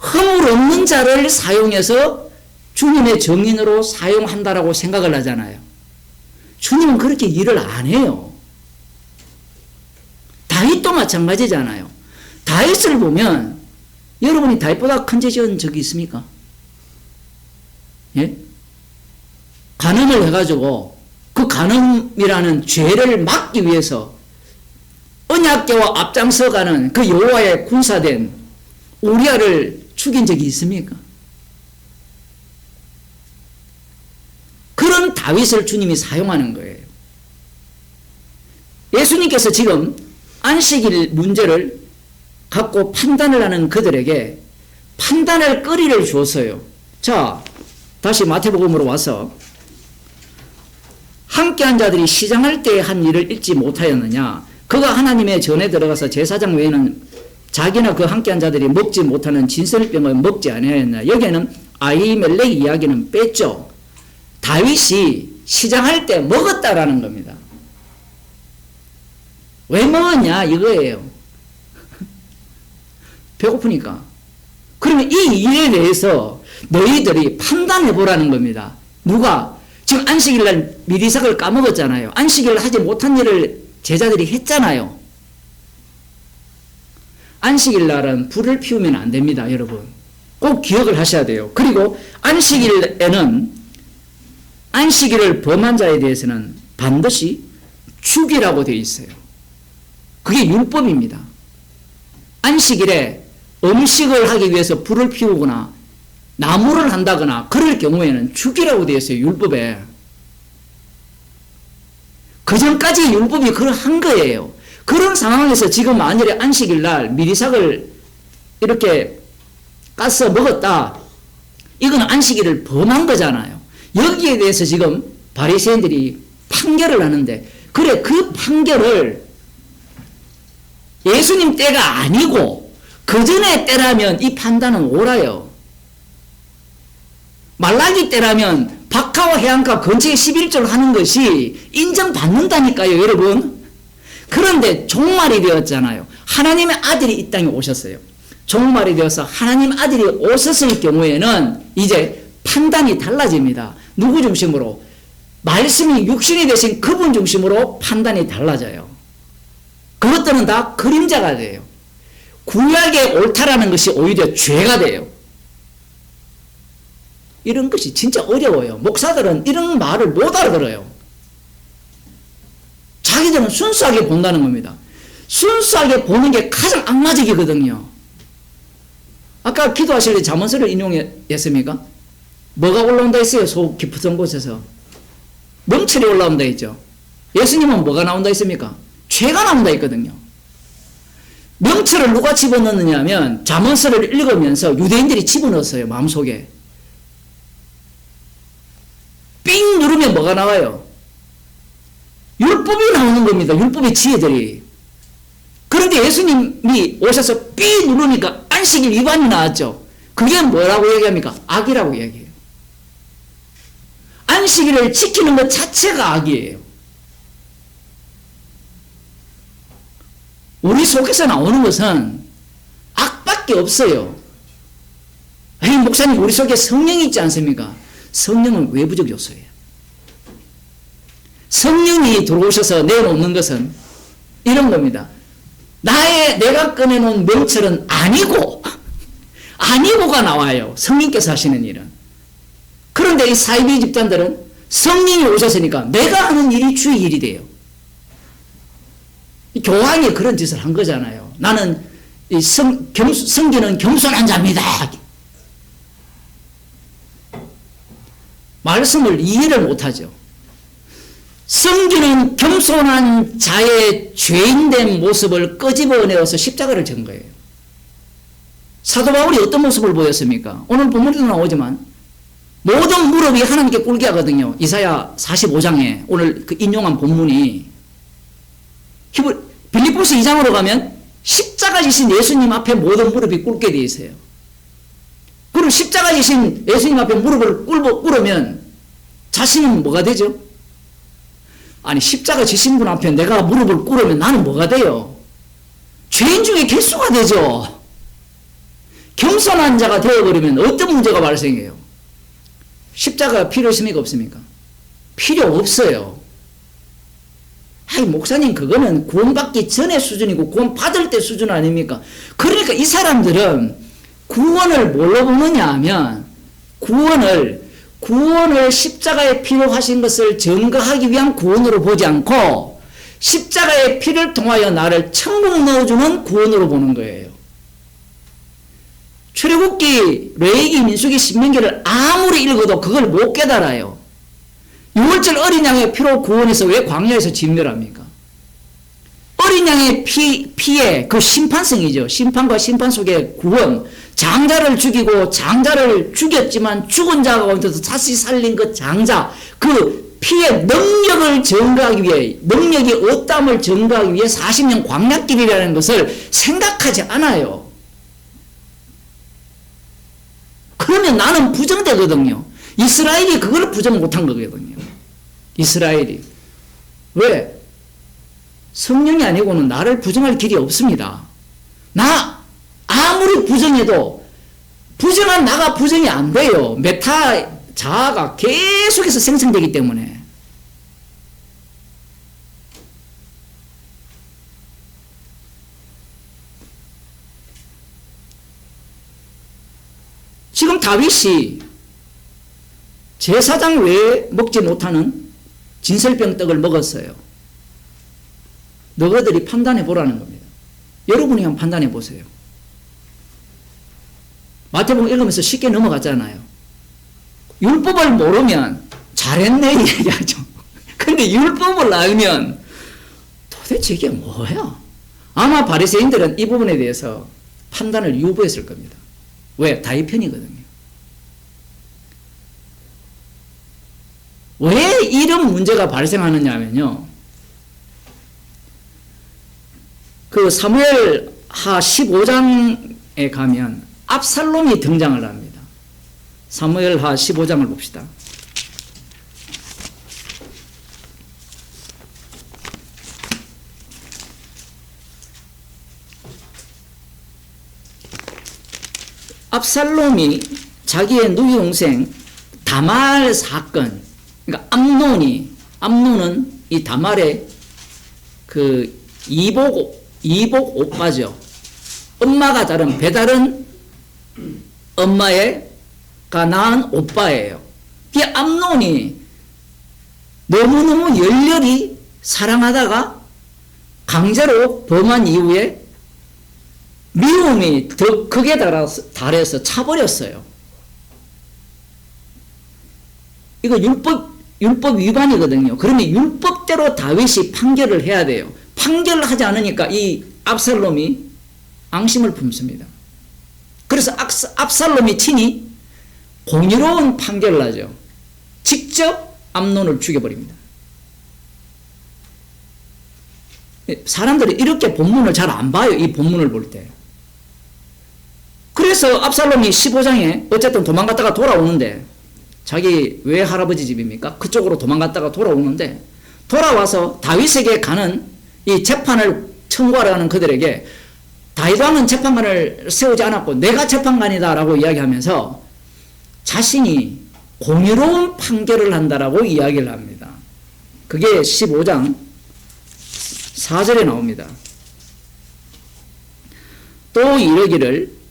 허물 없는 자를 사용해서 주님의 정인으로 사용한다라고 생각을 하잖아요. 주님은 그렇게 일을 안 해요. 다윗도 마찬가지잖아요. 다윗을 보면 여러분이 다윗보다 큰 죄 지은 적이 있습니까? 예? 간음을 해가지고 그 간음이라는 죄를 막기 위해서 언약궤와 앞장서가는 그 여호와의 군사된 우리아를 죽인 적이 있습니까? 그런 다윗을 주님이 사용하는 거예요. 예수님께서 지금 안식일 문제를 갖고 판단을 하는 그들에게 판단할 거리를 주었어요. 자, 다시 마태복음으로 와서 함께한 자들이 시장할 때 한 일을 잊지 못하였느냐. 그가 하나님의 전에 들어가서 제사장 외에는 자기나 그 함께한 자들이 먹지 못하는 진설병을 먹지 아니하였나. 여기에는 아히멜렉 이야기는 뺐죠. 다윗이 시장할 때 먹었다라는 겁니다. 왜 먹었냐 이거예요. 배고프니까. 그러면 이 일에 대해서 너희들이 판단해 보라는 겁니다. 누가? 지금 안식일날 미리삭을 까먹었잖아요. 안식일을 하지 못한 일을 제자들이 했잖아요. 안식일날은 불을 피우면 안 됩니다, 여러분. 꼭 기억을 하셔야 돼요. 그리고 안식일에는 안식일을 범한 자에 대해서는 반드시 죽이라고 되어 있어요. 그게 율법입니다. 안식일에 음식을 하기 위해서 불을 피우거나 나무를 한다거나 그럴 경우에는 죽이라고 되어 있어요. 율법에. 그 전까지 율법이 그걸 한 거예요. 그런 상황에서 지금 만일에 안식일날 미리삭을 이렇게 까서 먹었다. 이건 안식일을 범한 거잖아요. 여기에 대해서 지금 바리새인들이 판결을 하는데, 그래 그 판결을 예수님 때가 아니고 그 전에 때라면 이 판단은 옳아요. 말라기 때라면 박하와 해안가 건축의 11조를 하는 것이 인정받는다니까요, 여러분. 그런데 종말이 되었잖아요. 하나님의 아들이 이 땅에 오셨어요. 종말이 되어서 하나님 아들이 오셨을 경우에는 이제 판단이 달라집니다. 누구 중심으로? 말씀이 육신이 되신 그분 중심으로 판단이 달라져요. 그것들은 다 그림자가 돼요. 구약의 옳다라는 것이 오히려 죄가 돼요. 이런 것이 진짜 어려워요. 목사들은 이런 말을 못 알아들어요. 자기들은 순수하게 본다는 겁니다. 순수하게 보는 게 가장 악마적이거든요. 아까 기도하실 때 잠언서를 인용했습니까? 뭐가 올라온다 했어요? 속 깊은 곳에서 명철이 올라온다 했죠. 예수님은 뭐가 나온다 했습니까? 죄가 나온다 했거든요. 명철을 누가 집어넣느냐 하면 잠언서를 읽으면서 유대인들이 집어넣었어요. 마음속에. 삥 누르면 뭐가 나와요? 율법이 나오는 겁니다. 율법의 지혜들이. 그런데 예수님이 오셔서 삥 누르니까 안식일 위반이 나왔죠. 그게 뭐라고 얘기합니까? 악이라고 얘기해요. 안식일을 지키는 것 자체가 악이에요. 우리 속에서 나오는 것은 악밖에 없어요. 에이, 목사님, 우리 속에 성령이 있지 않습니까? 성령은 외부적 요소예요. 성령이 들어오셔서 내놓는 것은 이런 겁니다. 내가 꺼내놓은 명철은 아니고가 나와요. 성령께서 하시는 일은. 그런데 이 사이비 집단들은 성령이 오셨으니까 내가 하는 일이 주의 일이 돼요. 교황이 그런 짓을 한 거잖아요. 나는 성기는 겸손한 자입니다. 말씀을 이해를 못하죠. 성기는 겸손한 자의 죄인된 모습을 끄집어내어서 십자가를 진 거예요. 사도 바울이 어떤 모습을 보였습니까? 오늘 본문에도 나오지만 모든 무릎이 하나님께 꿇게 하거든요. 이사야 45장에 오늘 그 인용한 본문이 빌립보서 2장으로 가면 십자가 지신 예수님 앞에 모든 무릎이 꿇게 되어 있어요. 그리고 십자가 지신 예수님 앞에 무릎을 꿇으면 자신은 뭐가 되죠? 아니, 십자가 지신 분 앞에 내가 무릎을 꿇으면 나는 뭐가 돼요? 죄인 중에 개수가 되죠. 겸손한 자가 되어버리면 어떤 문제가 발생해요? 십자가 필요 있습니까? 없습니까? 필요 없어요. 아이, 목사님, 그거는 구원받기 전의 수준이고 구원 받을 때 수준 아닙니까? 그러니까 이 사람들은 구원을 뭘로 보느냐 하면 구원을 십자가의 피로 하신 것을 증거하기 위한 구원으로 보지 않고 십자가의 피를 통하여 나를 천국 넣어주는 구원으로 보는 거예요. 출애굽기, 레위기, 민수기, 신명기를 아무리 읽어도 그걸 못 깨달아요. 6월절 어린 양의 피로 구원해서 왜 광야에서 진멸합니까? 어린 양의 피에 그 심판성이죠. 심판과 심판 속의 구원, 장자를 죽이고 장자를 죽였지만 죽은 자 가운데서 다시 살린 그 장자, 그 피의 능력을 증거하기 위해, 능력이 없담을 증거하기 위해 40년 광야길이라는 것을 생각하지 않아요. 그러면 나는 부정되거든요. 이스라엘이 그걸 부정 못한 거거든요. 이스라엘이. 왜? 성령이 아니고는 나를 부정할 길이 없습니다. 나 아무리 부정해도 부정한 나가 부정이 안 돼요. 메타 자아가 계속해서 생성되기 때문에. 지금 다윗이 제사장 외에 먹지 못하는 진설병 떡을 먹었어요. 너희들이 판단해 보라는 겁니다. 여러분이 한번 판단해 보세요. 마태복음 읽으면서 쉽게 넘어갔잖아요. 율법을 모르면 잘했네 이 얘기하죠. 근데 율법을 알면 도대체 이게 뭐야? 아마 바리새인들은 이 부분에 대해서 판단을 유보했을 겁니다. 왜? 다윗 편이거든요. 왜 이런 문제가 발생하느냐면요. 그 사무엘하 15장에 가면 압살롬이 등장을 합니다. 사무엘하 15장을 봅시다. 압살롬이 자기의 누이 동생 다말 사건, 그러니까 암논은 이 다말의 그 이복 오빠죠. 엄마가 다른 배다른 엄마가 낳은 오빠예요. 이 암논이 너무너무 열렬히 사랑하다가 강제로 범한 이후에 미움이 더 크게 달해서 차버렸어요. 이거 율법 위반이거든요. 그러면 율법대로 다윗이 판결을 해야 돼요. 판결을 하지 않으니까 이 압살롬이 앙심을 품습니다. 그래서 압살롬이 친히 공의로운 판결을 하죠. 직접 암논을 죽여버립니다. 사람들이 이렇게 본문을 잘 안 봐요. 이 본문을 볼 때. 그래서 압살롬이 15장에 어쨌든 도망갔다가 돌아오는데, 자기 외할아버지 집입니까? 그쪽으로 도망갔다가 돌아오는데, 돌아와서 다윗에게 가는 이 재판을 청구하러 가는 그들에게 다윗왕은 재판관을 세우지 않았고 내가 재판관이다 라고 이야기하면서 자신이 공의로운 판결을 한다라고 이야기를 합니다. 그게 15장 4절에 나옵니다. 또 이르기를,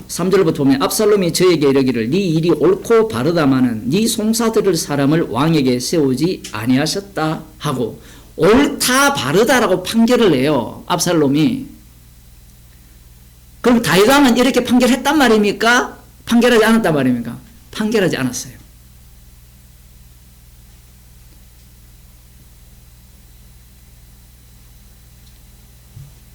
3절부터 보면 압살롬이 저에게 이르기를 네 일이 옳고 바르다마는 네 송사들을 사람을 왕에게 세우지 아니하셨다 하고, 옳다 바르다라고 판결을 해요. 압살롬이. 그럼 다윗 왕은 이렇게 판결했단 말입니까? 판결하지 않았단 말입니까? 판결하지 않았어요.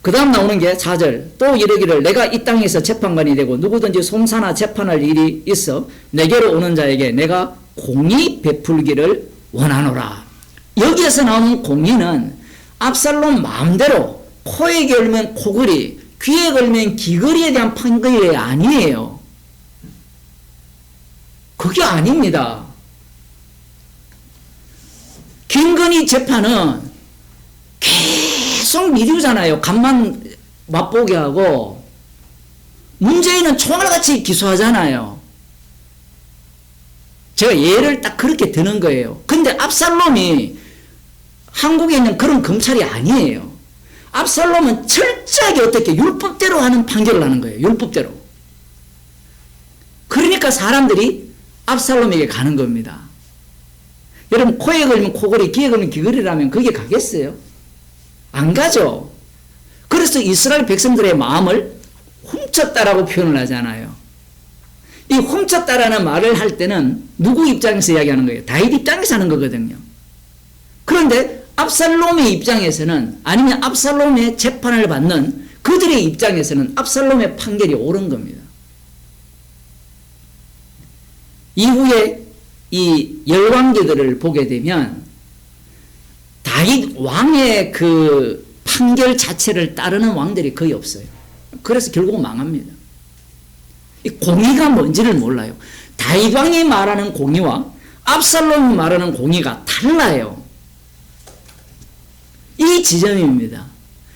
그 다음 나오는 게 4절. 또 이르기를 내가 이 땅에서 재판관이 되고 누구든지 송사나 재판할 일이 있어 내게로 오는 자에게 내가 공의 베풀기를 원하노라. 여기에서 나오는 공의는 압살롬 마음대로 코에 걸면 코걸이, 귀에 걸면 귀걸이에 대한 판결이 아니에요. 그게 아닙니다. 김건희 재판은 계속 미루잖아요. 간만 맛보게 하고. 문재인은 총알같이 기소하잖아요. 제가 예를 딱 그렇게 드는 거예요. 근데 압살롬이 한국에 있는 그런 검찰이 아니에요. 압살롬은 철저하게 어떻게 율법대로 하는 판결을 하는 거예요. 율법대로. 그러니까 사람들이 압살롬에게 가는 겁니다. 여러분 코에 걸면 코걸이, 귀에 걸면 귀걸이라면 그게 가겠어요? 안 가죠. 그래서 이스라엘 백성들의 마음을 훔쳤다라고 표현을 하잖아요. 이 훔쳤다라는 말을 할 때는 누구 입장에서 이야기하는 거예요? 다윗 입장에서 하는 거거든요. 그런데 압살롬의 입장에서는, 아니면 압살롬의 재판을 받는 그들의 입장에서는 압살롬의 판결이 옳은 겁니다. 이후에 이 열왕기들을 보게 되면 다윗 왕의 그 판결 자체를 따르는 왕들이 거의 없어요. 그래서 결국 망합니다. 이 공의가 뭔지를 몰라요. 다윗 왕이 말하는 공의와 압살롬이 말하는 공의가 달라요. 이 지점입니다.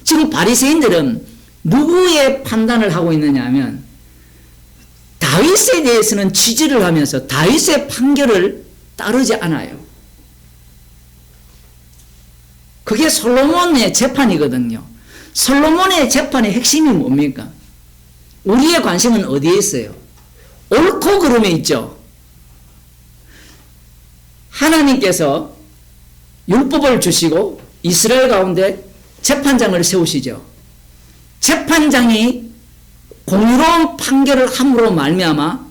지금 바리새인들은 누구의 판단을 하고 있느냐 하면 다윗에 대해서는 지지를 하면서 다윗의 판결을 따르지 않아요. 그게 솔로몬의 재판이거든요. 솔로몬의 재판의 핵심이 뭡니까? 우리의 관심은 어디에 있어요? 옳고 그름에 있죠. 하나님께서 율법을 주시고 이스라엘 가운데 재판장을 세우시죠. 재판장이 공의로운 판결을 함으로 말미암아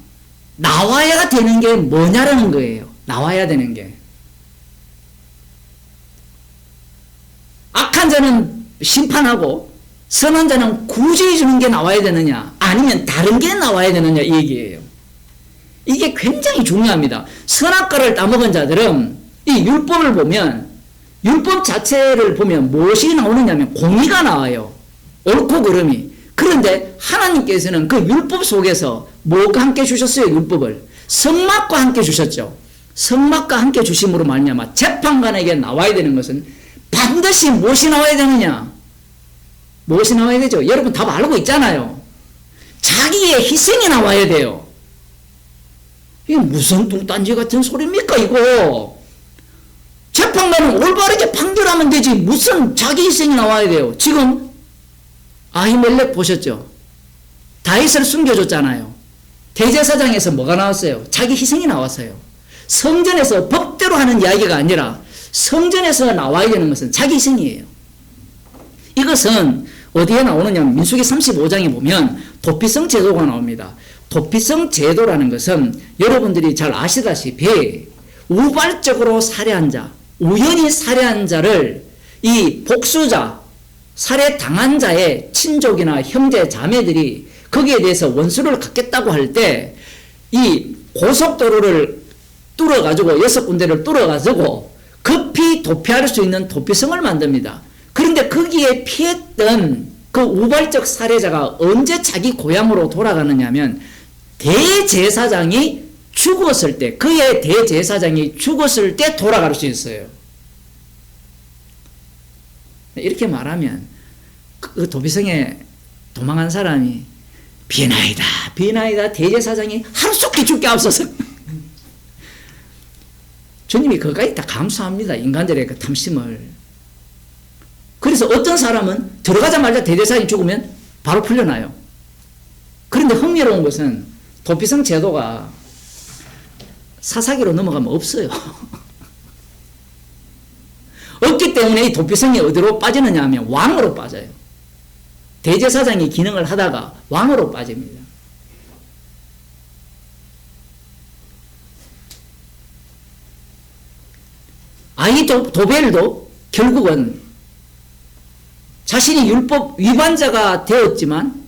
나와야 되는 게 뭐냐라는 거예요. 나와야 되는 게. 악한 자는 심판하고 선한 자는 구제해 주는 게 나와야 되느냐 아니면 다른 게 나와야 되느냐 이 얘기예요. 이게 굉장히 중요합니다. 선악과를 따먹은 자들은 이 율법을 보면 율법 자체를 보면 무엇이 나오느냐면 공의가 나와요. 옳고 그름이. 그런데 하나님께서는 그 율법 속에서 뭐가 함께 주셨어요? 율법을. 성막과 함께 주셨죠. 성막과 함께 주심으로 말미암아 재판관에게 나와야 되는 것은 반드시 무엇이 나와야 되느냐? 무엇이 나와야 되죠? 여러분 답 알고 있잖아요. 자기의 희생이 나와야 돼요. 이게 무슨 뚱딴지 같은 소리입니까 이거? 재판관은 올바르게 판결하면 되지 무슨 자기 희생이 나와야 돼요. 지금 아히멜렉 보셨죠? 다윗을 숨겨줬잖아요. 대제사장에서 뭐가 나왔어요? 자기 희생이 나왔어요. 성전에서 법대로 하는 이야기가 아니라 성전에서 나와야 되는 것은 자기 희생이에요. 이것은 어디에 나오느냐 민수기 35장에 보면 도피성 제도가 나옵니다. 도피성 제도라는 것은 여러분들이 잘 아시다시피 우발적으로 살해한 자, 우연히 살해한 자를 이 복수자, 살해당한 자의 친족이나 형제 자매들이 거기에 대해서 원수를 갚겠다고 할 때 이 고속도로를 뚫어가지고 6군데를 뚫어가지고 급히 도피할 수 있는 도피성을 만듭니다. 그런데 거기에 피했던 그 우발적 살해자가 언제 자기 고향으로 돌아가느냐 하면 대제사장이 죽었을 때, 그의 대제사장이 죽었을 때 돌아갈 수 있어요. 이렇게 말하면 그 도피성에 도망한 사람이 비나이다 비나이다 대제사장이 하루속히 죽게 앞서서 주님이 그까지 다 감수합니다. 인간들의 그 탐심을. 그래서 어떤 사람은 들어가자마자 대제사장이 죽으면 바로 풀려나요. 그런데 흥미로운 것은 도피성 제도가 사사기로 넘어가면 없어요. 없기 때문에 이 도피성이 어디로 빠지느냐 하면 왕으로 빠져요. 대제사장이 기능을 하다가 왕으로 빠집니다. 아히도벨도 결국은 자신이 율법 위반자가 되었지만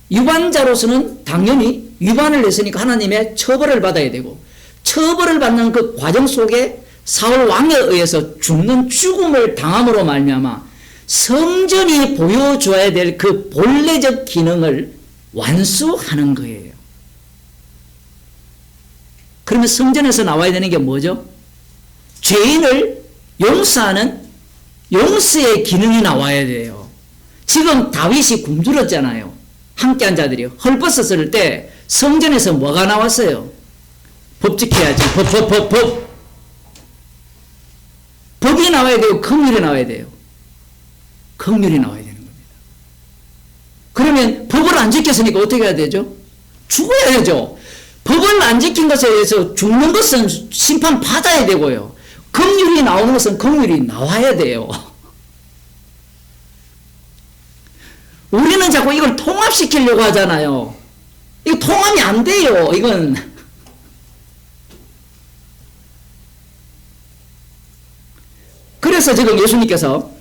위반자로서는 당연히 위반을 했으니까 하나님의 처벌을 받아야 되고 처벌을 받는 그 과정 속에 사울 왕에 의해서 죽음을 당함으로 말미암아 성전이 보여줘야 될 그 본래적 기능을 완수하는 거예요. 그러면 성전에서 나와야 되는 게 뭐죠? 죄인을 용서하는 용서의 기능이 나와야 돼요. 지금 다윗이 굶주렸잖아요. 함께한 자들이 헐벗었을 때 성전에서 뭐가 나왔어요? 법 지켜야지. 법. 법이 나와야 돼요. 긍휼이 나와야 돼요. 긍휼이 나와야 되는 겁니다. 그러면 법을 안 지켰으니까 어떻게 해야 되죠? 죽어야 되죠. 법을 안 지킨 것에 의해서 죽는 것은 심판 받아야 되고요. 긍휼이 나오는 것은 긍휼이 나와야 돼요. 우리는 자꾸 이걸 통합시키려고 하잖아요. 이거 통합이 안 돼요. 이건 그래서 지금 예수님께서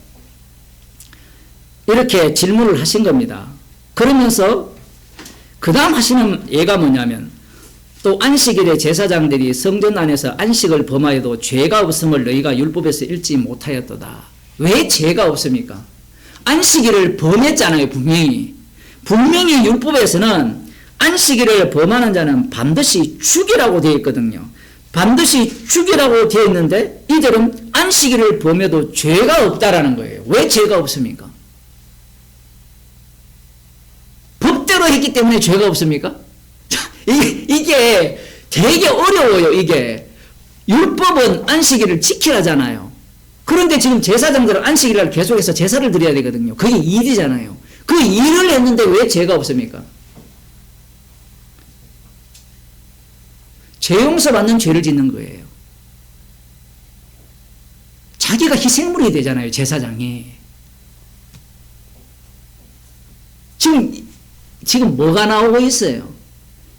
이렇게 질문을 하신 겁니다. 그러면서 그 다음 하시는 예가 뭐냐면 또 안식일에 제사장들이 성전 안에서 안식을 범하여도 죄가 없음을 너희가 율법에서 읽지 못하였도다. 왜 죄가 없습니까? 안식일을 범했잖아요. 분명히 율법에서는 안식일을 범하는 자는 반드시 죽이라고 되어 있거든요. 반드시 죽이라고 되어 있는데 이들은 안식일을 범해도 죄가 없다라는 거예요. 왜 죄가 없습니까? 법대로 했기 때문에 죄가 없습니까? 이게 되게 어려워요. 이게 율법은 안식일을 지키라잖아요. 그런데 지금 제사장들은 안식일을 계속해서 제사를 드려야 되거든요. 그게 일이잖아요. 그 일을 했는데 왜 죄가 없습니까? 죄 용서 받는 죄를 짓는 거예요. 자기가 희생물이 되잖아요. 제사장이. 지금 뭐가 나오고 있어요?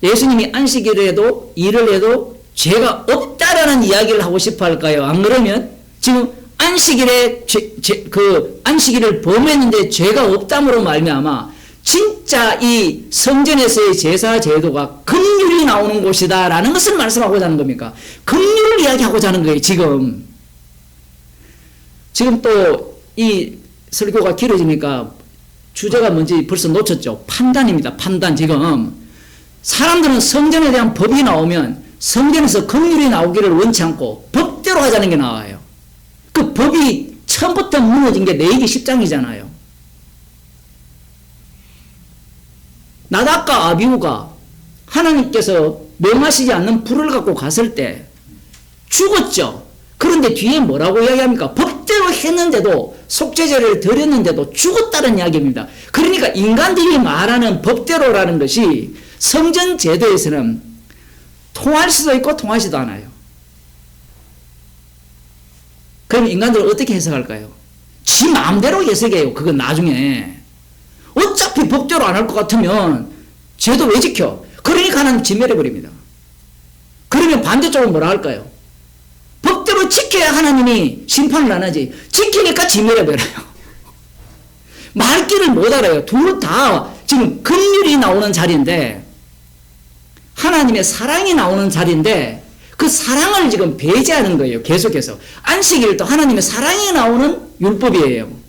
예수님이 안식일에도 일을 해도 죄가 없다라는 이야기를 하고 싶어 할까요? 안 그러면 지금 안식일에 안식일을 범했는데 죄가 없담으로 말미암아 진짜 이 성전에서의 제사 제도가 긍휼이 나오는 곳이다라는 것을 말씀하고자 하는 겁니까? 긍휼을 이야기하고자 하는 거예요. 지금 또 이 설교가 길어지니까 주제가 뭔지 벌써 놓쳤죠. 판단입니다. 판단. 지금 사람들은 성전에 대한 법이 나오면 성전에서 긍휼이 나오기를 원치 않고 법대로 하자는 게 나와요. 그 법이 처음부터 무너진 게 레위기 10장이잖아요. 나답과 아비후가 하나님께서 명하시지 않는 불을 갖고 갔을 때 죽었죠. 그런데 뒤에 뭐라고 이야기합니까? 법대로 했는데도 속죄제를 드렸는데도 죽었다는 이야기입니다. 그러니까 인간들이 말하는 법대로라는 것이 성전 제도에서는 통할 수도 있고 통하지도 않아요. 그럼 인간들은 어떻게 해석할까요? 지 마음대로 해석해요. 그건 나중에. 어차피 법대로 안 할 것 같으면 제도 왜 지켜? 그러니까 하나님 진멸해버립니다. 그러면 반대쪽은 뭐라 할까요? 법대로 지켜야 하나님이 심판을 안 하지. 지키니까 진멸해버려요. 말귀를 못 알아요. 둘 다 지금 긍휼이 나오는 자리인데 하나님의 사랑이 나오는 자리인데 그 사랑을 지금 배제하는 거예요. 계속해서. 안식일도 하나님의 사랑이 나오는 율법이에요.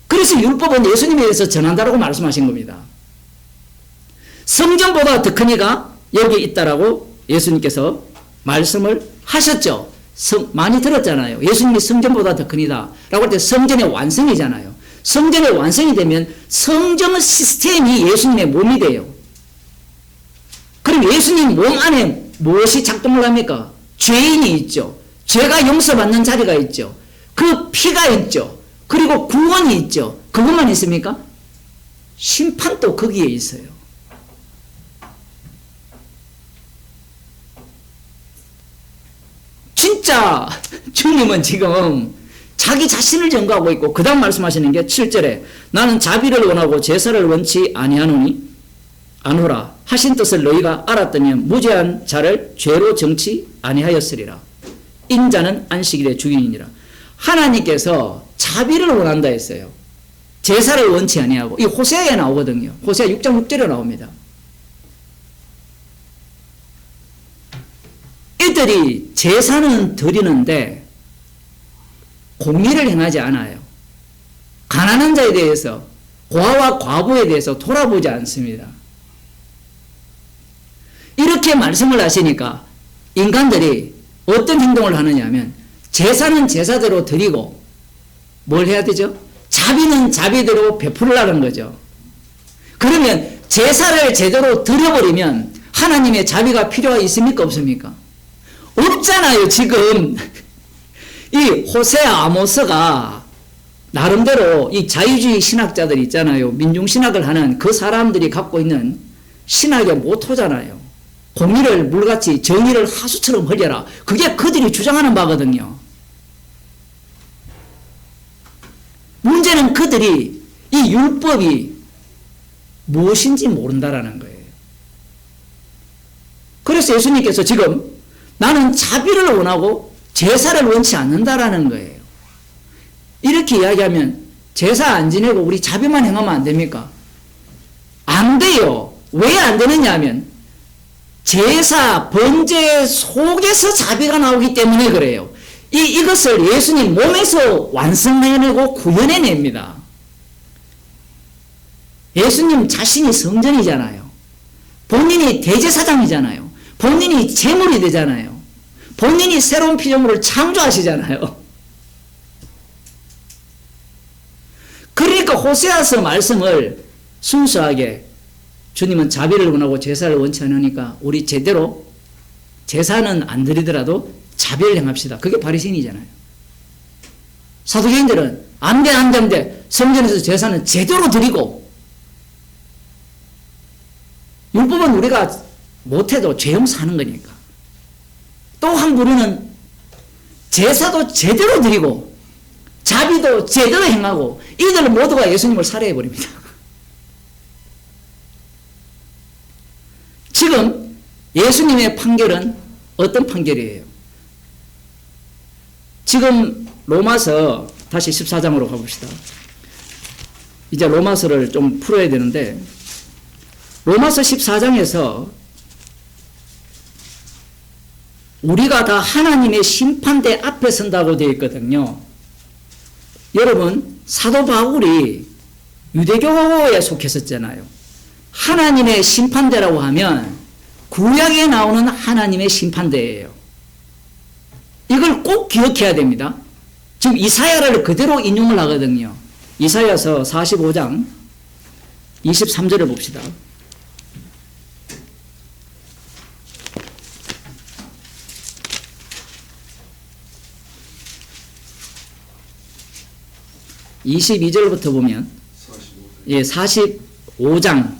그래서 율법은 예수님에 대해서 전한다라고 말씀하신 겁니다. 성전보다 더 큰 이가 여기 있다라고 예수님께서 말씀을 하셨죠. 많이 들었잖아요. 예수님이 성전보다 더 큰 이다 라고 할 때 성전의 완성이잖아요. 성전의 완성이 되면 성전 시스템이 예수님의 몸이 돼요. 그럼 예수님 몸 안에 무엇이 작동을 합니까? 죄인이 있죠. 죄가 용서받는 자리가 있죠. 그 피가 있죠. 그리고 구원이 있죠. 그것만 있습니까? 심판도 거기에 있어요. 진짜 주님은 지금 자기 자신을 증거하고 있고 그 다음 말씀하시는 게 7절에 나는 자비를 원하고 제사를 원치 아니하노라 하신 뜻을 너희가 알았더니 무죄한 자를 죄로 정치 아니하였으리라. 인자는 안식일의 주인이니라. 하나님께서 자비를 원한다 했어요. 제사를 원치 아니하고. 이 호세아에 나오거든요. 호세아 6장 6절에 나옵니다. 이들이 제사는 드리는데 공의를 행하지 않아요. 가난한 자에 대해서 고아와 과부에 대해서 돌아보지 않습니다. 이렇게 말씀을 하시니까 인간들이 어떤 행동을 하느냐 하면 제사는 제사대로 드리고 뭘 해야 되죠? 자비는 자비대로 베풀으라는 거죠. 그러면 제사를 제대로 드려버리면 하나님의 자비가 필요가 있습니까? 없습니까? 없잖아요. 지금 이 호세아 아모스가 나름대로 이 자유주의 신학자들 있잖아요. 민중신학을 하는 그 사람들이 갖고 있는 신학의 모토잖아요. 공의를 물같이 정의를 하수처럼 흘려라. 그게 그들이 주장하는 바거든요. 문제는 그들이 이 율법이 무엇인지 모른다라는 거예요. 그래서 예수님께서 지금 나는 자비를 원하고 제사를 원치 않는다라는 거예요. 이렇게 이야기하면 제사 안 지내고 우리 자비만 행하면 안 됩니까? 안 돼요. 왜 안 되느냐 하면 제사, 번제 속에서 자비가 나오기 때문에 그래요. 이것을 예수님 몸에서 완성해내고 구현해냅니다. 예수님 자신이 성전이잖아요. 본인이 대제사장이잖아요. 본인이 제물이 되잖아요. 본인이 새로운 피조물을 창조하시잖아요. 그러니까 호세아서 말씀을 순수하게 주님은 자비를 원하고 제사를 원치 않으니까 우리 제대로 제사는 안 드리더라도 자비를 행합시다. 그게 바리새인이잖아요. 사두개인들은 안 돼. 성전에서 제사는 제대로 드리고 율법은 우리가 못해도 죄 용서하는 거니까. 또 한 부류는 제사도 제대로 드리고 자비도 제대로 행하고 이들 모두가 예수님을 살해해버립니다. 지금 예수님의 판결은 어떤 판결이에요? 지금 로마서 다시 14장으로 가봅시다. 이제 로마서를 좀 풀어야 되는데 로마서 14장에서 우리가 다 하나님의 심판대 앞에 선다고 되어 있거든요. 여러분 사도 바울이 유대교에 속했었잖아요. 하나님의 심판대라고 하면 구약에 나오는 하나님의 심판대예요. 이걸 꼭 기억해야 됩니다. 지금 이사야를 그대로 인용을 하거든요. 이사야서 45장 23절을 봅시다. (22절부터) 보면 45장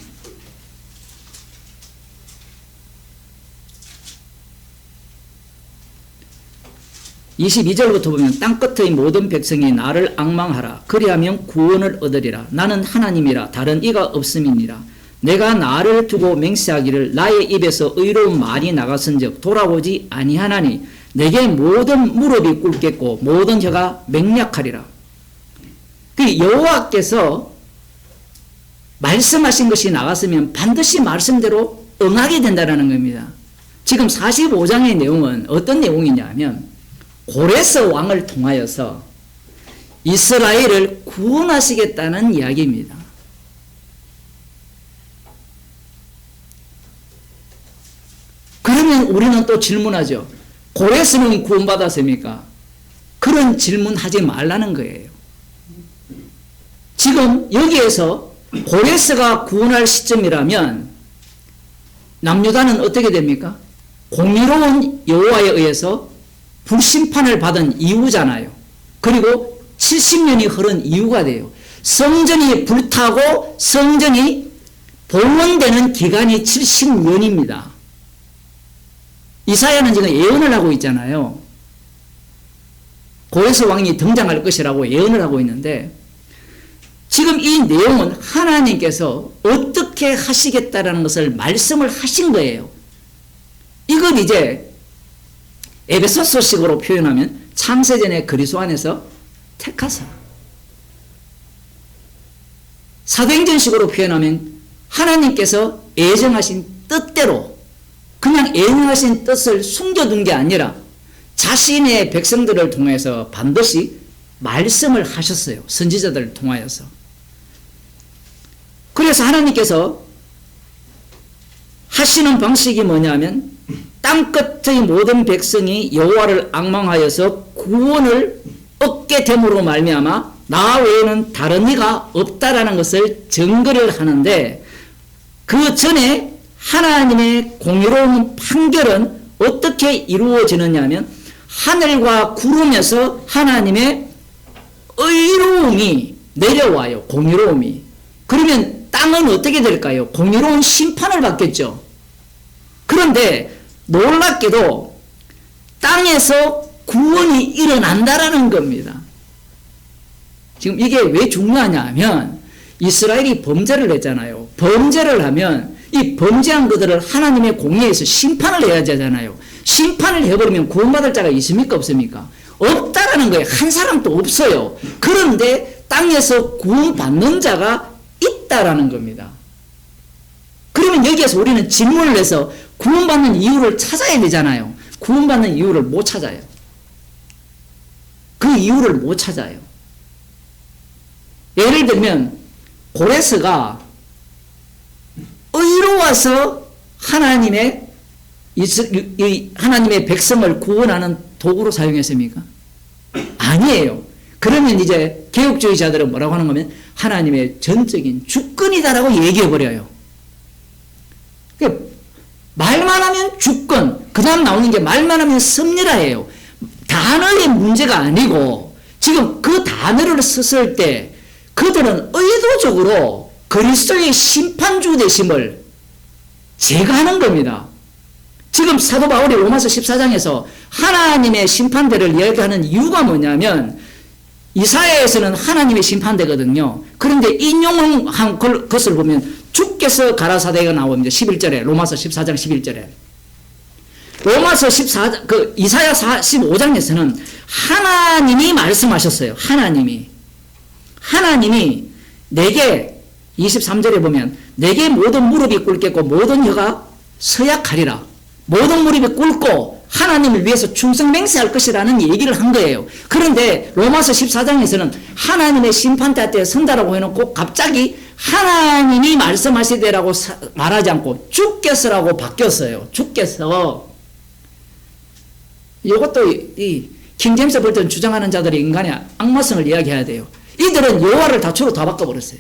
22절부터 보면 땅끝의 모든 백성이 나를 앙망하라. 그리하면 구원을 얻으리라. 나는 하나님이라 다른 이가 없음이니라. 내가 나를 두고 맹세하기를 나의 입에서 의로운 말이 나갔은즉 돌아오지 아니하나니 내게 모든 무릎이 꿇겠고 모든 혀가 맹약하리라. 그 여호와께서 말씀하신 것이 나갔으면 반드시 말씀대로 응하게 된다는 겁니다. 지금 45장의 내용은 어떤 내용이냐 하면 고레스 왕을 통하여서 이스라엘을 구원하시겠다는 이야기입니다. 그러면 우리는 또 질문하죠. 고레스는 구원받았습니까? 그런 질문하지 말라는 거예요. 지금 여기에서 고레스가 구원할 시점이라면 남유다는 어떻게 됩니까? 공의로운 여호와에 의해서 불심판을 받은 이후잖아요. 그리고 70년이 흐른 이후가 돼요. 성전이 불타고 성전이 봉헌되는 기간이 70년입니다. 이사야는 지금 예언을 하고 있잖아요. 고레스 왕이 등장할 것이라고 예언을 하고 있는데 지금 이 내용은 하나님께서 어떻게 하시겠다라는 것을 말씀을 하신 거예요. 이건 이제 에베소서식으로 표현하면 창세전의 그리스도 안에서 택하사, 사도행전식으로 표현하면 하나님께서 예정하신 뜻대로 그냥 예정하신 뜻을 숨겨둔 게 아니라 자신의 백성들을 통해서 반드시 말씀을 하셨어요. 선지자들을 통하여서. 그래서 하나님께서 하시는 방식이 뭐냐면 땅끝의 모든 백성이 여호와를 앙망하여서 구원을 얻게 됨으로 말미암아 나 외에는 다른 이가 없다라는 것을 증거를 하는데 그 전에 하나님의 공의로운 판결은 어떻게 이루어지느냐 하면 하늘과 구름에서 하나님의 의로움이 내려와요. 공의로움이. 그러면 땅은 어떻게 될까요? 공의로운 심판을 받겠죠. 그런데 놀랍게도 땅에서 구원이 일어난다라는 겁니다. 지금 이게 왜 중요하냐 하면 이스라엘이 범죄를 했잖아요. 범죄를 하면 이 범죄한 그들을 하나님의 공의에서 심판을 해야 되잖아요. 심판을 해버리면 구원받을 자가 있습니까? 없습니까? 없다라는 거예요. 한 사람도 없어요. 그런데 땅에서 구원받는 자가 있다라는 겁니다. 그러면 여기에서 우리는 질문을 해서 구원받는 이유를 찾아야 되잖아요. 구원받는 이유를 못 찾아요. 그 이유를 못 찾아요. 예를 들면 고레스가 의로워서 하나님의 백성을 구원하는 도구로 사용했습니까? 아니에요. 그러면 이제 개혁주의자들은 뭐라고 하는 거면 하나님의 전적인 주권이다라고 얘기해버려요. 말만 하면 주권, 그 다음 나오는 게 말만 하면 섭리라예요. 단어의 문제가 아니고 지금 그 단어를 썼을 때 그들은 의도적으로 그리스도의 심판주 되심을 제거하는 겁니다. 지금 사도 바울이 로마서 14장에서 하나님의 심판대를 이야기하는 이유가 뭐냐면 이사야에서는 하나님의 심판대거든요. 그런데 인용한 것을 보면 주께서 가라사대가 나옵니다. 11절에 로마서 14장 11절에 로마서 14장 이사야 15장에서는 하나님이 말씀하셨어요. 하나님이 내게 23절에 보면 내게 모든 무릎이 꿇겠고 모든 혀가 서약하리라. 모든 무릎이 꿇고 하나님을 위해서 충성맹세할 것이라는 얘기를 한 거예요. 그런데 로마서 14장에서는 하나님의 심판대 앞에 선다라고 해놓고 갑자기 하나님이 말씀하시되라고 말하지 않고 주께서라고 바뀌었어요. 주께서. 이것도 이 킹제임스 버전 주장하는 자들이 인간의 악마성을 이야기해야 돼요. 이들은 여호와를 다 주로 다 바꿔버렸어요.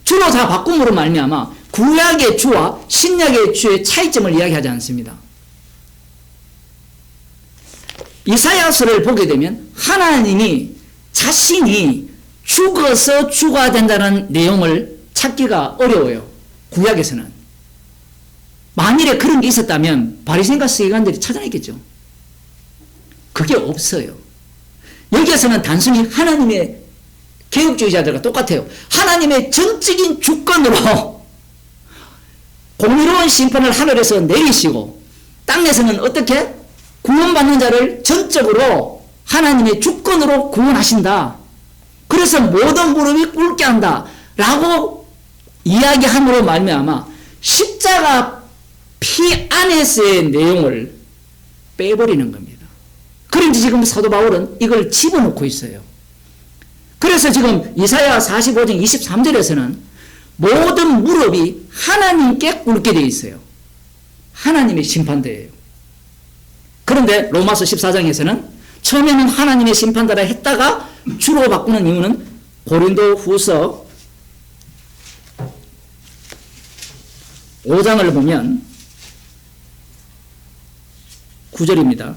주로 다 바꿈으로 말미암아 구약의 주와 신약의 주의 차이점을 이야기하지 않습니다. 이사야서를 보게 되면 하나님이 자신이 죽어서 주가 된다는 내용을 찾기가 어려워요. 구약에서는. 만일에 그런 게 있었다면 바리새인과 서기관들이 찾아냈겠죠. 그게 없어요. 여기에서는 단순히 하나님의 개혁주의자들과 똑같아요. 하나님의 전적인 주권으로 공의로운 심판을 하늘에서 내리시고 땅에서는 어떻게? 구원받는 자를 전적으로 하나님의 주권으로 구원하신다. 그래서 모든 무릎이 꿇게 한다. 라고 이야기함으로 말미암아 십자가 피 안에서의 내용을 빼버리는 겁니다. 그런데 지금 사도 바울은 이걸 집어넣고 있어요. 그래서 지금 이사야 45장 23절에서는 모든 무릎이 하나님께 꿇게 되어 있어요. 하나님의 심판대예요. 그런데 로마서 14장에서는 처음에는 하나님의 심판대라 했다가 주로 바꾸는 이유는 고린도 후서 5장을 보면 9절입니다.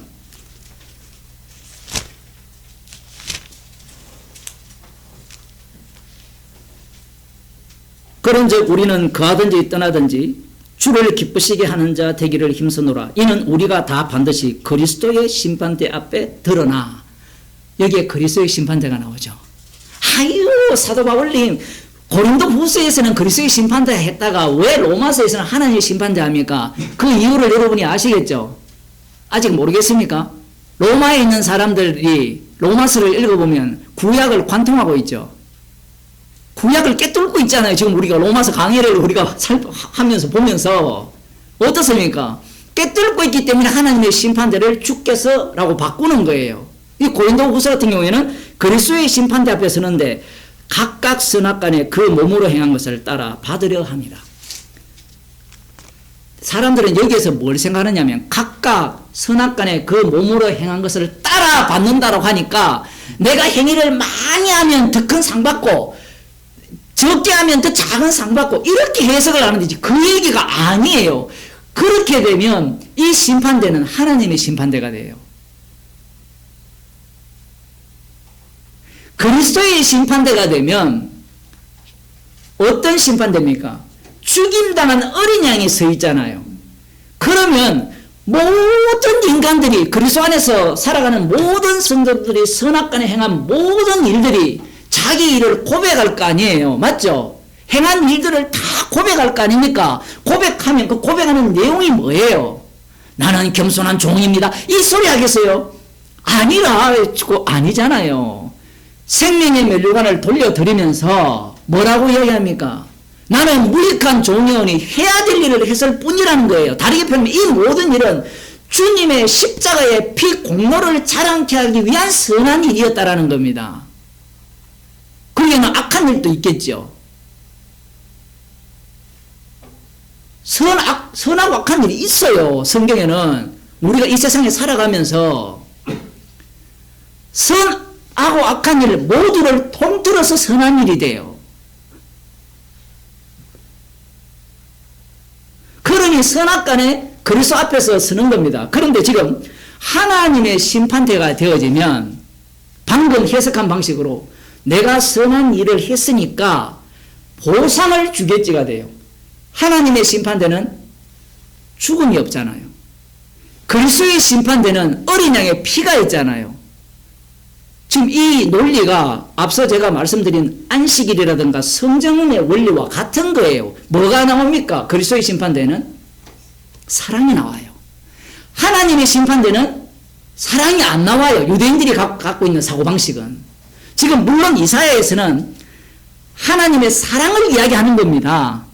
그런즉 우리는 거하든지 떠나든지 주를 기쁘시게 하는 자 되기를 힘쓰노라. 이는 우리가 다 반드시 그리스도의 심판대 앞에 드러나. 여기에 그리스도의 심판대가 나오죠. 아유, 사도 바울님, 고린도 후서에서는 그리스도의 심판대 했다가 왜 로마서에서는 하나님의 심판대 합니까? 그 이유를 여러분이 아시겠죠? 아직 모르겠습니까? 로마에 있는 사람들이 로마서를 읽어보면 구약을 관통하고 있죠. 구약을 깨뚫고 있잖아요. 지금 우리가 로마서 강의를 우리가 하면서 보면서 어떻습니까? 깨뚫고 있기 때문에 하나님의 심판대를 주께서라고 바꾸는 거예요. 이 고린도 후서 같은 경우에는 그리스도의 심판대 앞에 서는데 각각 선악간에 그 몸으로 행한 것을 따라 받으려 합니다. 사람들은 여기에서 뭘 생각하느냐면 각각 선악간에 그 몸으로 행한 것을 따라 받는다고 하니까 내가 행위를 많이 하면 더 큰 상 받고 적게 하면 더 작은 상 받고 이렇게 해석을 하는 거지. 그 얘기가 아니에요. 그렇게 되면 이 심판대는 하나님의 심판대가 돼요. 그리스도의 심판대가 되면 어떤 심판대입니까? 죽임당한 어린 양이 서 있잖아요. 그러면 모든 인간들이 그리스도 안에서 살아가는 모든 성도들이 선악간에 행한 모든 일들이 자기 일을 고백할 거 아니에요. 맞죠? 행한 일들을 다 고백할 거 아닙니까? 고백하면 그 고백하는 내용이 뭐예요? 나는 겸손한 종입니다. 이 소리 하겠어요? 아니잖아요. 생명의 면류관을 돌려드리면서 뭐라고 이야기합니까? 나는 무익한 종이오니 해야 될 일을 했을 뿐이라는 거예요. 다르게 표현하면 이 모든 일은 주님의 십자가의 피 공로를 자랑케 하기 위한 선한 일이었다라는 겁니다. 거기에는 악한 일도 있겠죠. 선하고 악한 일이 있어요. 성경에는 우리가 이 세상에 살아가면서 선하고 악한 일 모두를 통틀어서 선한 일이 돼요. 그러니 선악간에 그리스도 앞에서 서는 겁니다. 그런데 지금 하나님의 심판대가 되어지면 방금 해석한 방식으로 내가 선한 일을 했으니까 보상을 주겠지가 돼요. 하나님의 심판대는 죽음이 없잖아요. 그리스도의 심판대는 어린 양의 피가 있잖아요. 지금 이 논리가 앞서 제가 말씀드린 안식일이라든가 성정의 원리와 같은 거예요. 뭐가 나옵니까? 그리스도의 심판대는 사랑이 나와요. 하나님의 심판대는 사랑이 안 나와요. 유대인들이 갖고 있는 사고방식은. 지금 물론 이사야에서는 하나님의 사랑을 이야기하는 겁니다.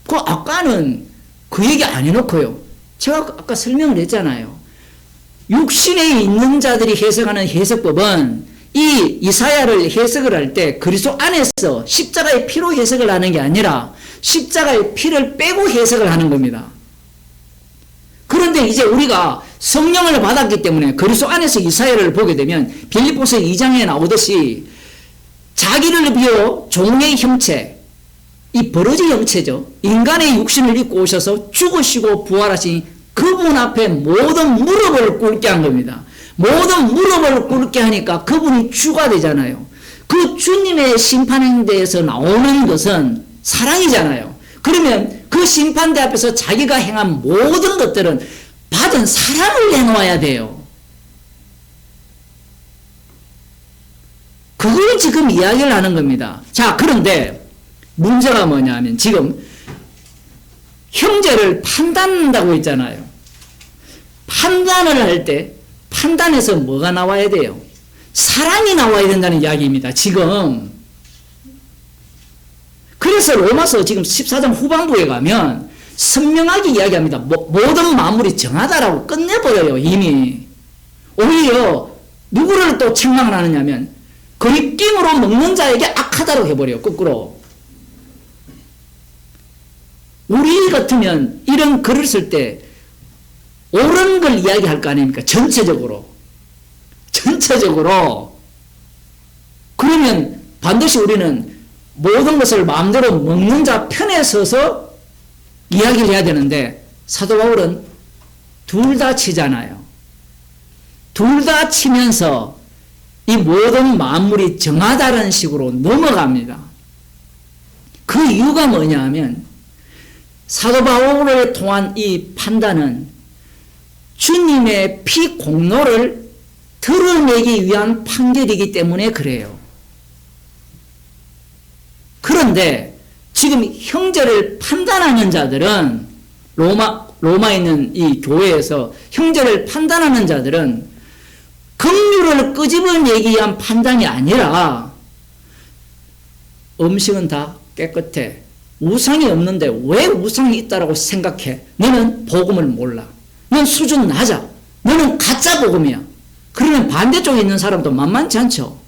그 아까는 그 얘기 안 해놓고요. 제가 아까 설명을 했잖아요. 육신에 있는 자들이 해석하는 해석법은 이 이사야를 해석을 할 때 그리스도 안에서 십자가의 피로 해석을 하는 게 아니라 십자가의 피를 빼고 해석을 하는 겁니다. 그런데 이제 우리가 성령을 받았기 때문에 그리스도 안에서 이사야를 보게 되면 빌립보서 2장에 나오듯이 자기를 비워 종의 형체, 이 버러지 형체죠. 인간의 육신을 입고 오셔서 죽으시고 부활하신 그분 앞에 모든 무릎을 꿇게 한 겁니다. 모든 무릎을 꿇게 하니까 그분이 주가 되잖아요. 그 주님의 심판대에서 나오는 것은 사랑이잖아요. 그러면 그 심판대 앞에서 자기가 행한 모든 것들은 받은 사랑을 내놓아야 돼요. 그걸 지금 이야기를 하는 겁니다. 자, 그런데 문제가 뭐냐면 지금 형제를 판단한다고 했잖아요. 판단을 할 때 판단에서 뭐가 나와야 돼요? 사랑이 나와야 된다는 이야기입니다. 지금. 그래서 로마서 지금 14장 후반부에 가면 선명하게 이야기합니다. 모든 만물이 정하다라고 끝내버려요. 이미. 오히려 누구를 또 책망을 하느냐면 그리낌으로 먹는 자에게 악하다고 해버려요. 거꾸로. 우리 같으면 이런 글을 쓸 때 옳은 걸 이야기할 거 아닙니까? 전체적으로. 그러면 반드시 우리는 모든 것을 마음대로 먹는 자 편에 서서 이야기를 해야 되는데 사도 바울은 둘 다 치잖아요. 둘 다 치면서 이 모든 만물이 정하다는 식으로 넘어갑니다. 그 이유가 뭐냐 하면 사도 바울을 통한 이 판단은 주님의 피 공로를 드러내기 위한 판결이기 때문에 그래요. 그런데 지금 형제를 판단하는 자들은 로마에 있는 이 교회에서 형제를 판단하는 자들은 긍휼을 끄집어내기 위한 판단이 아니라 음식은 다 깨끗해. 우상이 없는데 왜 우상이 있다라고 생각해? 너는 복음을 몰라. 넌 수준 낮아. 너는 가짜 복음이야. 그러면 반대쪽에 있는 사람도 만만치 않죠.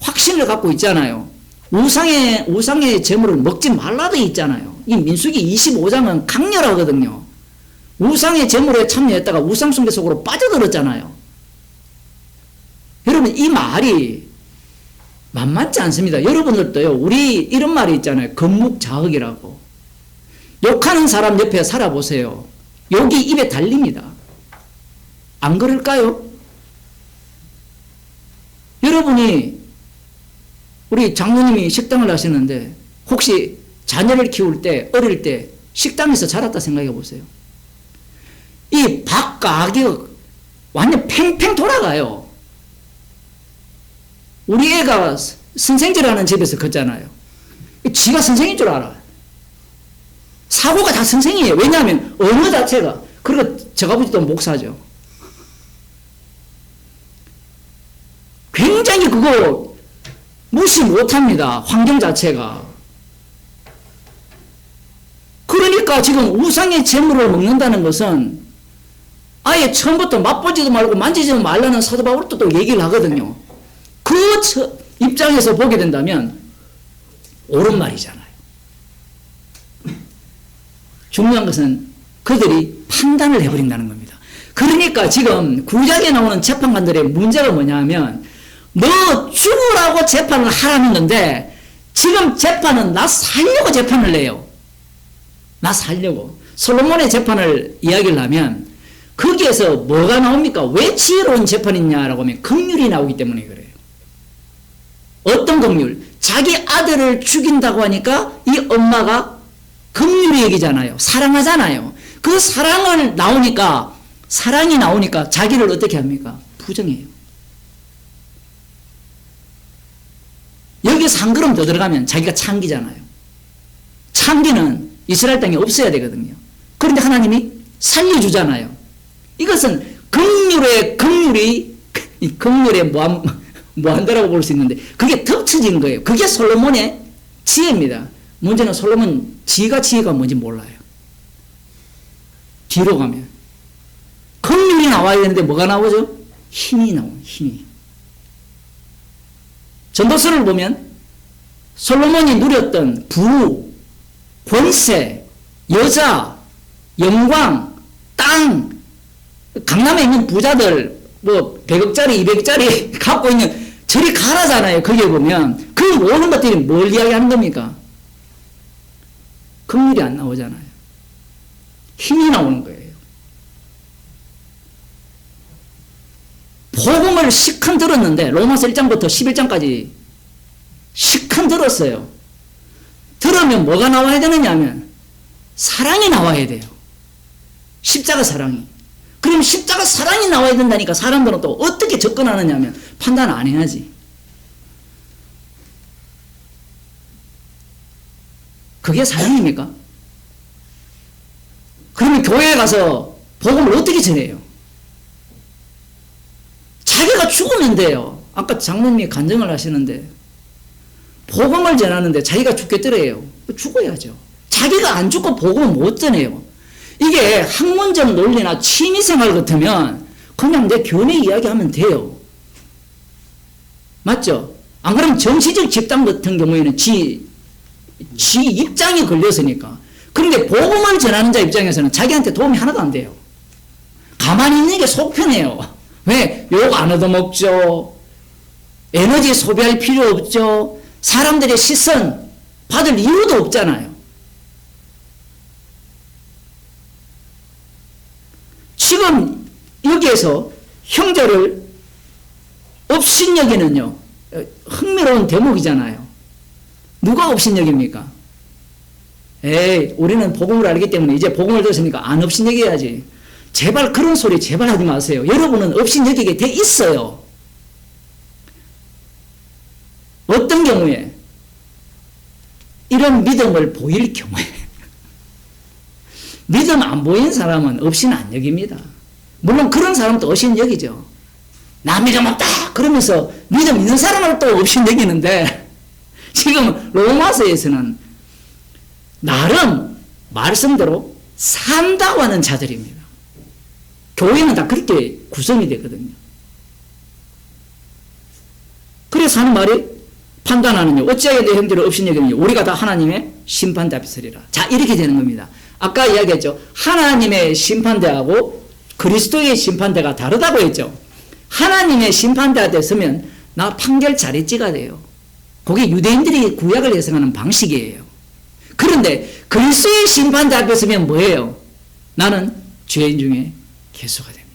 확신을 갖고 있잖아요. 우상의 재물을 먹지 말라 돼 있잖아요. 이 민수기 25장은 강렬하거든요. 우상의 재물에 참여했다가 우상 숭배 속으로 빠져들었잖아요. 여러분 이 말이 만만치 않습니다. 여러분들도요. 우리 이런 말이 있잖아요. 건묵자흑이라고. 욕하는 사람 옆에 살아보세요. 욕이 입에 달립니다. 안 그럴까요? 여러분이 우리 장모님이 식당을 하시는데 혹시 자녀를 키울 때 어릴 때 식당에서 자랐다 생각해 보세요. 이 밥 가격 완전 팽팽 돌아가요. 우리 애가 선생질하는 집에서 컸잖아요. 지가 선생인 줄 알아. 사고가 다 선생이에요. 왜냐하면 언어 자체가. 그리고 저 아버지도 목사죠. 굉장히 그거 무시 못합니다. 환경 자체가. 그러니까 지금 우상의 제물을 먹는다는 것은 아예 처음부터 맛보지도 말고 만지지도 말라는 사도 바울도 또 얘기를 하거든요. 그 입장에서 보게 된다면 옳은 말이잖아요. 중요한 것은 그들이 판단을 해버린다는 겁니다. 그러니까 지금 구약에 나오는 재판관들의 문제가 뭐냐면 너 죽으라고 재판을 하라는 건데 지금 재판은 나 살려고 재판을 내요. 나 살려고. 솔로몬의 재판을 이야기를 하면 거기에서 뭐가 나옵니까? 왜 지혜로운 재판이냐라고 하면 긍휼이 나오기 때문에 그래요. 어떤 긍휼? 자기 아들을 죽인다고 하니까 이 엄마가 긍휼히 여기잖아요. 사랑하잖아요. 그 사랑이 나오니까 자기를 어떻게 합니까? 부정해요. 여기서 한 걸음 더 들어가면 자기가 창기잖아요. 창기는 이스라엘 땅에 없어야 되거든요. 그런데 하나님이 살려주잖아요. 이것은 긍휼의 무한대라고 볼 수 있는데 그게 덮쳐진 거예요. 그게 솔로몬의 지혜입니다. 문제는 솔로몬 지혜가 뭔지 몰라요. 뒤로 가면 긍휼이 나와야 되는데 뭐가 나오죠? 힘이 나와요. 힘이. 전도서를 보면 솔로몬이 누렸던 부, 권세, 여자, 영광, 땅, 강남에 있는 부자들 뭐 100억짜리 200억짜리 갖고 있는 저리 가라잖아요. 거기에 보면 그 모든 것들이 뭘 이야기하는 겁니까? 긍휼이 안 나오잖아요. 힘이 나오는 거예요. 복음을 시큰 들었는데 로마서 1장부터 11장까지 시큰 들었어요. 들으면 뭐가 나와야 되느냐 하면 사랑이 나와야 돼요. 십자가 사랑이. 그럼 십자가 사랑이 나와야 된다니까 사람들은 또 어떻게 접근하느냐 하면 판단 안 해야지. 그게 사랑입니까? 그러면 교회에 가서 복음을 어떻게 전해요? 자기가 죽으면 돼요. 아까 장로님이 간증을 하시는데 복음을 전하는데 자기가 죽겠더래요. 죽어야죠. 자기가 안 죽고 복음을 못 전해요. 이게 학문적 논리나 취미생활 같으면 그냥 내 교내 이야기하면 돼요. 맞죠? 안 그러면 정치적 집단 같은 경우에는 지 입장이 걸렸으니까. 그런데 복음을 전하는 자 입장에서는 자기한테 도움이 하나도 안 돼요. 가만히 있는 게 속 편해요. 왜? 욕 안 얻어먹죠. 에너지 소비할 필요 없죠. 사람들의 시선 받을 이유도 없잖아요. 지금 여기에서 형제를 업신여기는요. 흥미로운 대목이잖아요. 누가 업신여깁니까? 에이, 우리는 복음을 알기 때문에 이제 복음을 들었으니까 안 업신여겨야지. 제발 그런 소리 제발 하지 마세요. 여러분은 업신여기게 돼 있어요. 어떤 경우에? 이런 믿음을 보일 경우에. 믿음 안 보인 사람은 업신 안 여깁니다. 물론 그런 사람도 업신 여기죠. 나 믿음 없다! 그러면서 믿음 있는 사람을 또 업신 여기는데 지금 로마서에서는 나름 말씀대로 산다고 하는 자들입니다. 교회는 다 그렇게 구성이 되거든요. 그래서 하는 말이 판단하는요. 어찌하여 내 형제를 업신여기느냐. 우리가 다 하나님의 심판대 앞에 서리라. 자, 이렇게 되는 겁니다. 아까 이야기했죠. 하나님의 심판대하고 그리스도의 심판대가 다르다고 했죠. 하나님의 심판대 앞에 서면 나 판결 잘해 찍어야 돼요. 그게 유대인들이 구약을 해석하는 방식이에요. 그런데 그리스도의 심판대 앞에 서면 뭐예요? 나는 죄인 중에 개수가 됩니다.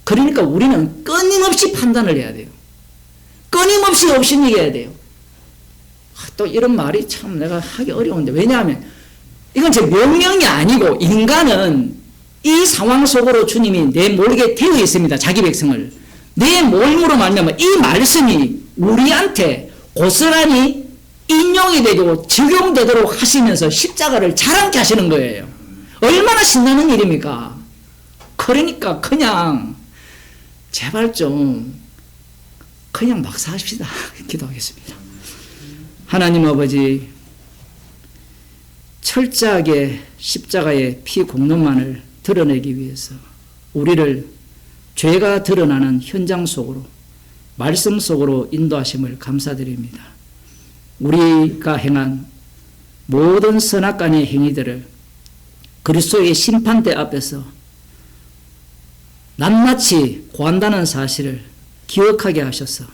그러니까 우리는 끊임없이 판단을 해야 돼요. 끊임없이 업신여겨야 돼요. 또 이런 말이 참 내가 하기 어려운데 왜냐하면 이건 제 명령이 아니고 인간은 이 상황 속으로 주님이 내 모르게 되어 있습니다. 자기 백성을. 내 모임으로 말미암아 이 말씀이 우리한테 고스란히 인용이 되고 적용되도록 하시면서 십자가를 자랑케 하시는 거예요. 얼마나 신나는 일입니까? 그러니까 그냥 제발 좀 그냥 막 사십시다. 기도하겠습니다. 하나님 아버지, 철저하게 십자가의 피 공로만을 드러내기 위해서 우리를 죄가 드러나는 현장 속으로, 말씀 속으로 인도하심을 감사드립니다. 우리가 행한 모든 선악간의 행위들을 그리스도의 심판대 앞에서 낱낱이 고한다는 사실을 기억하게 하셔서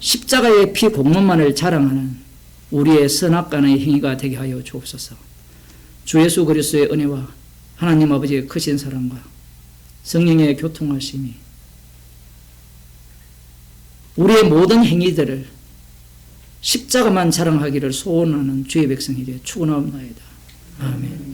십자가의 피 공로만을 자랑하는 우리의 선악간의 행위가 되게 하여 주옵소서. 주 예수 그리스도의 은혜와 하나님 아버지의 크신 사랑과 성령의 교통하심이 우리의 모든 행위들을 십자가만 자랑하기를 소원하는 주의 백성에게 축원하옵나이다. 아멘.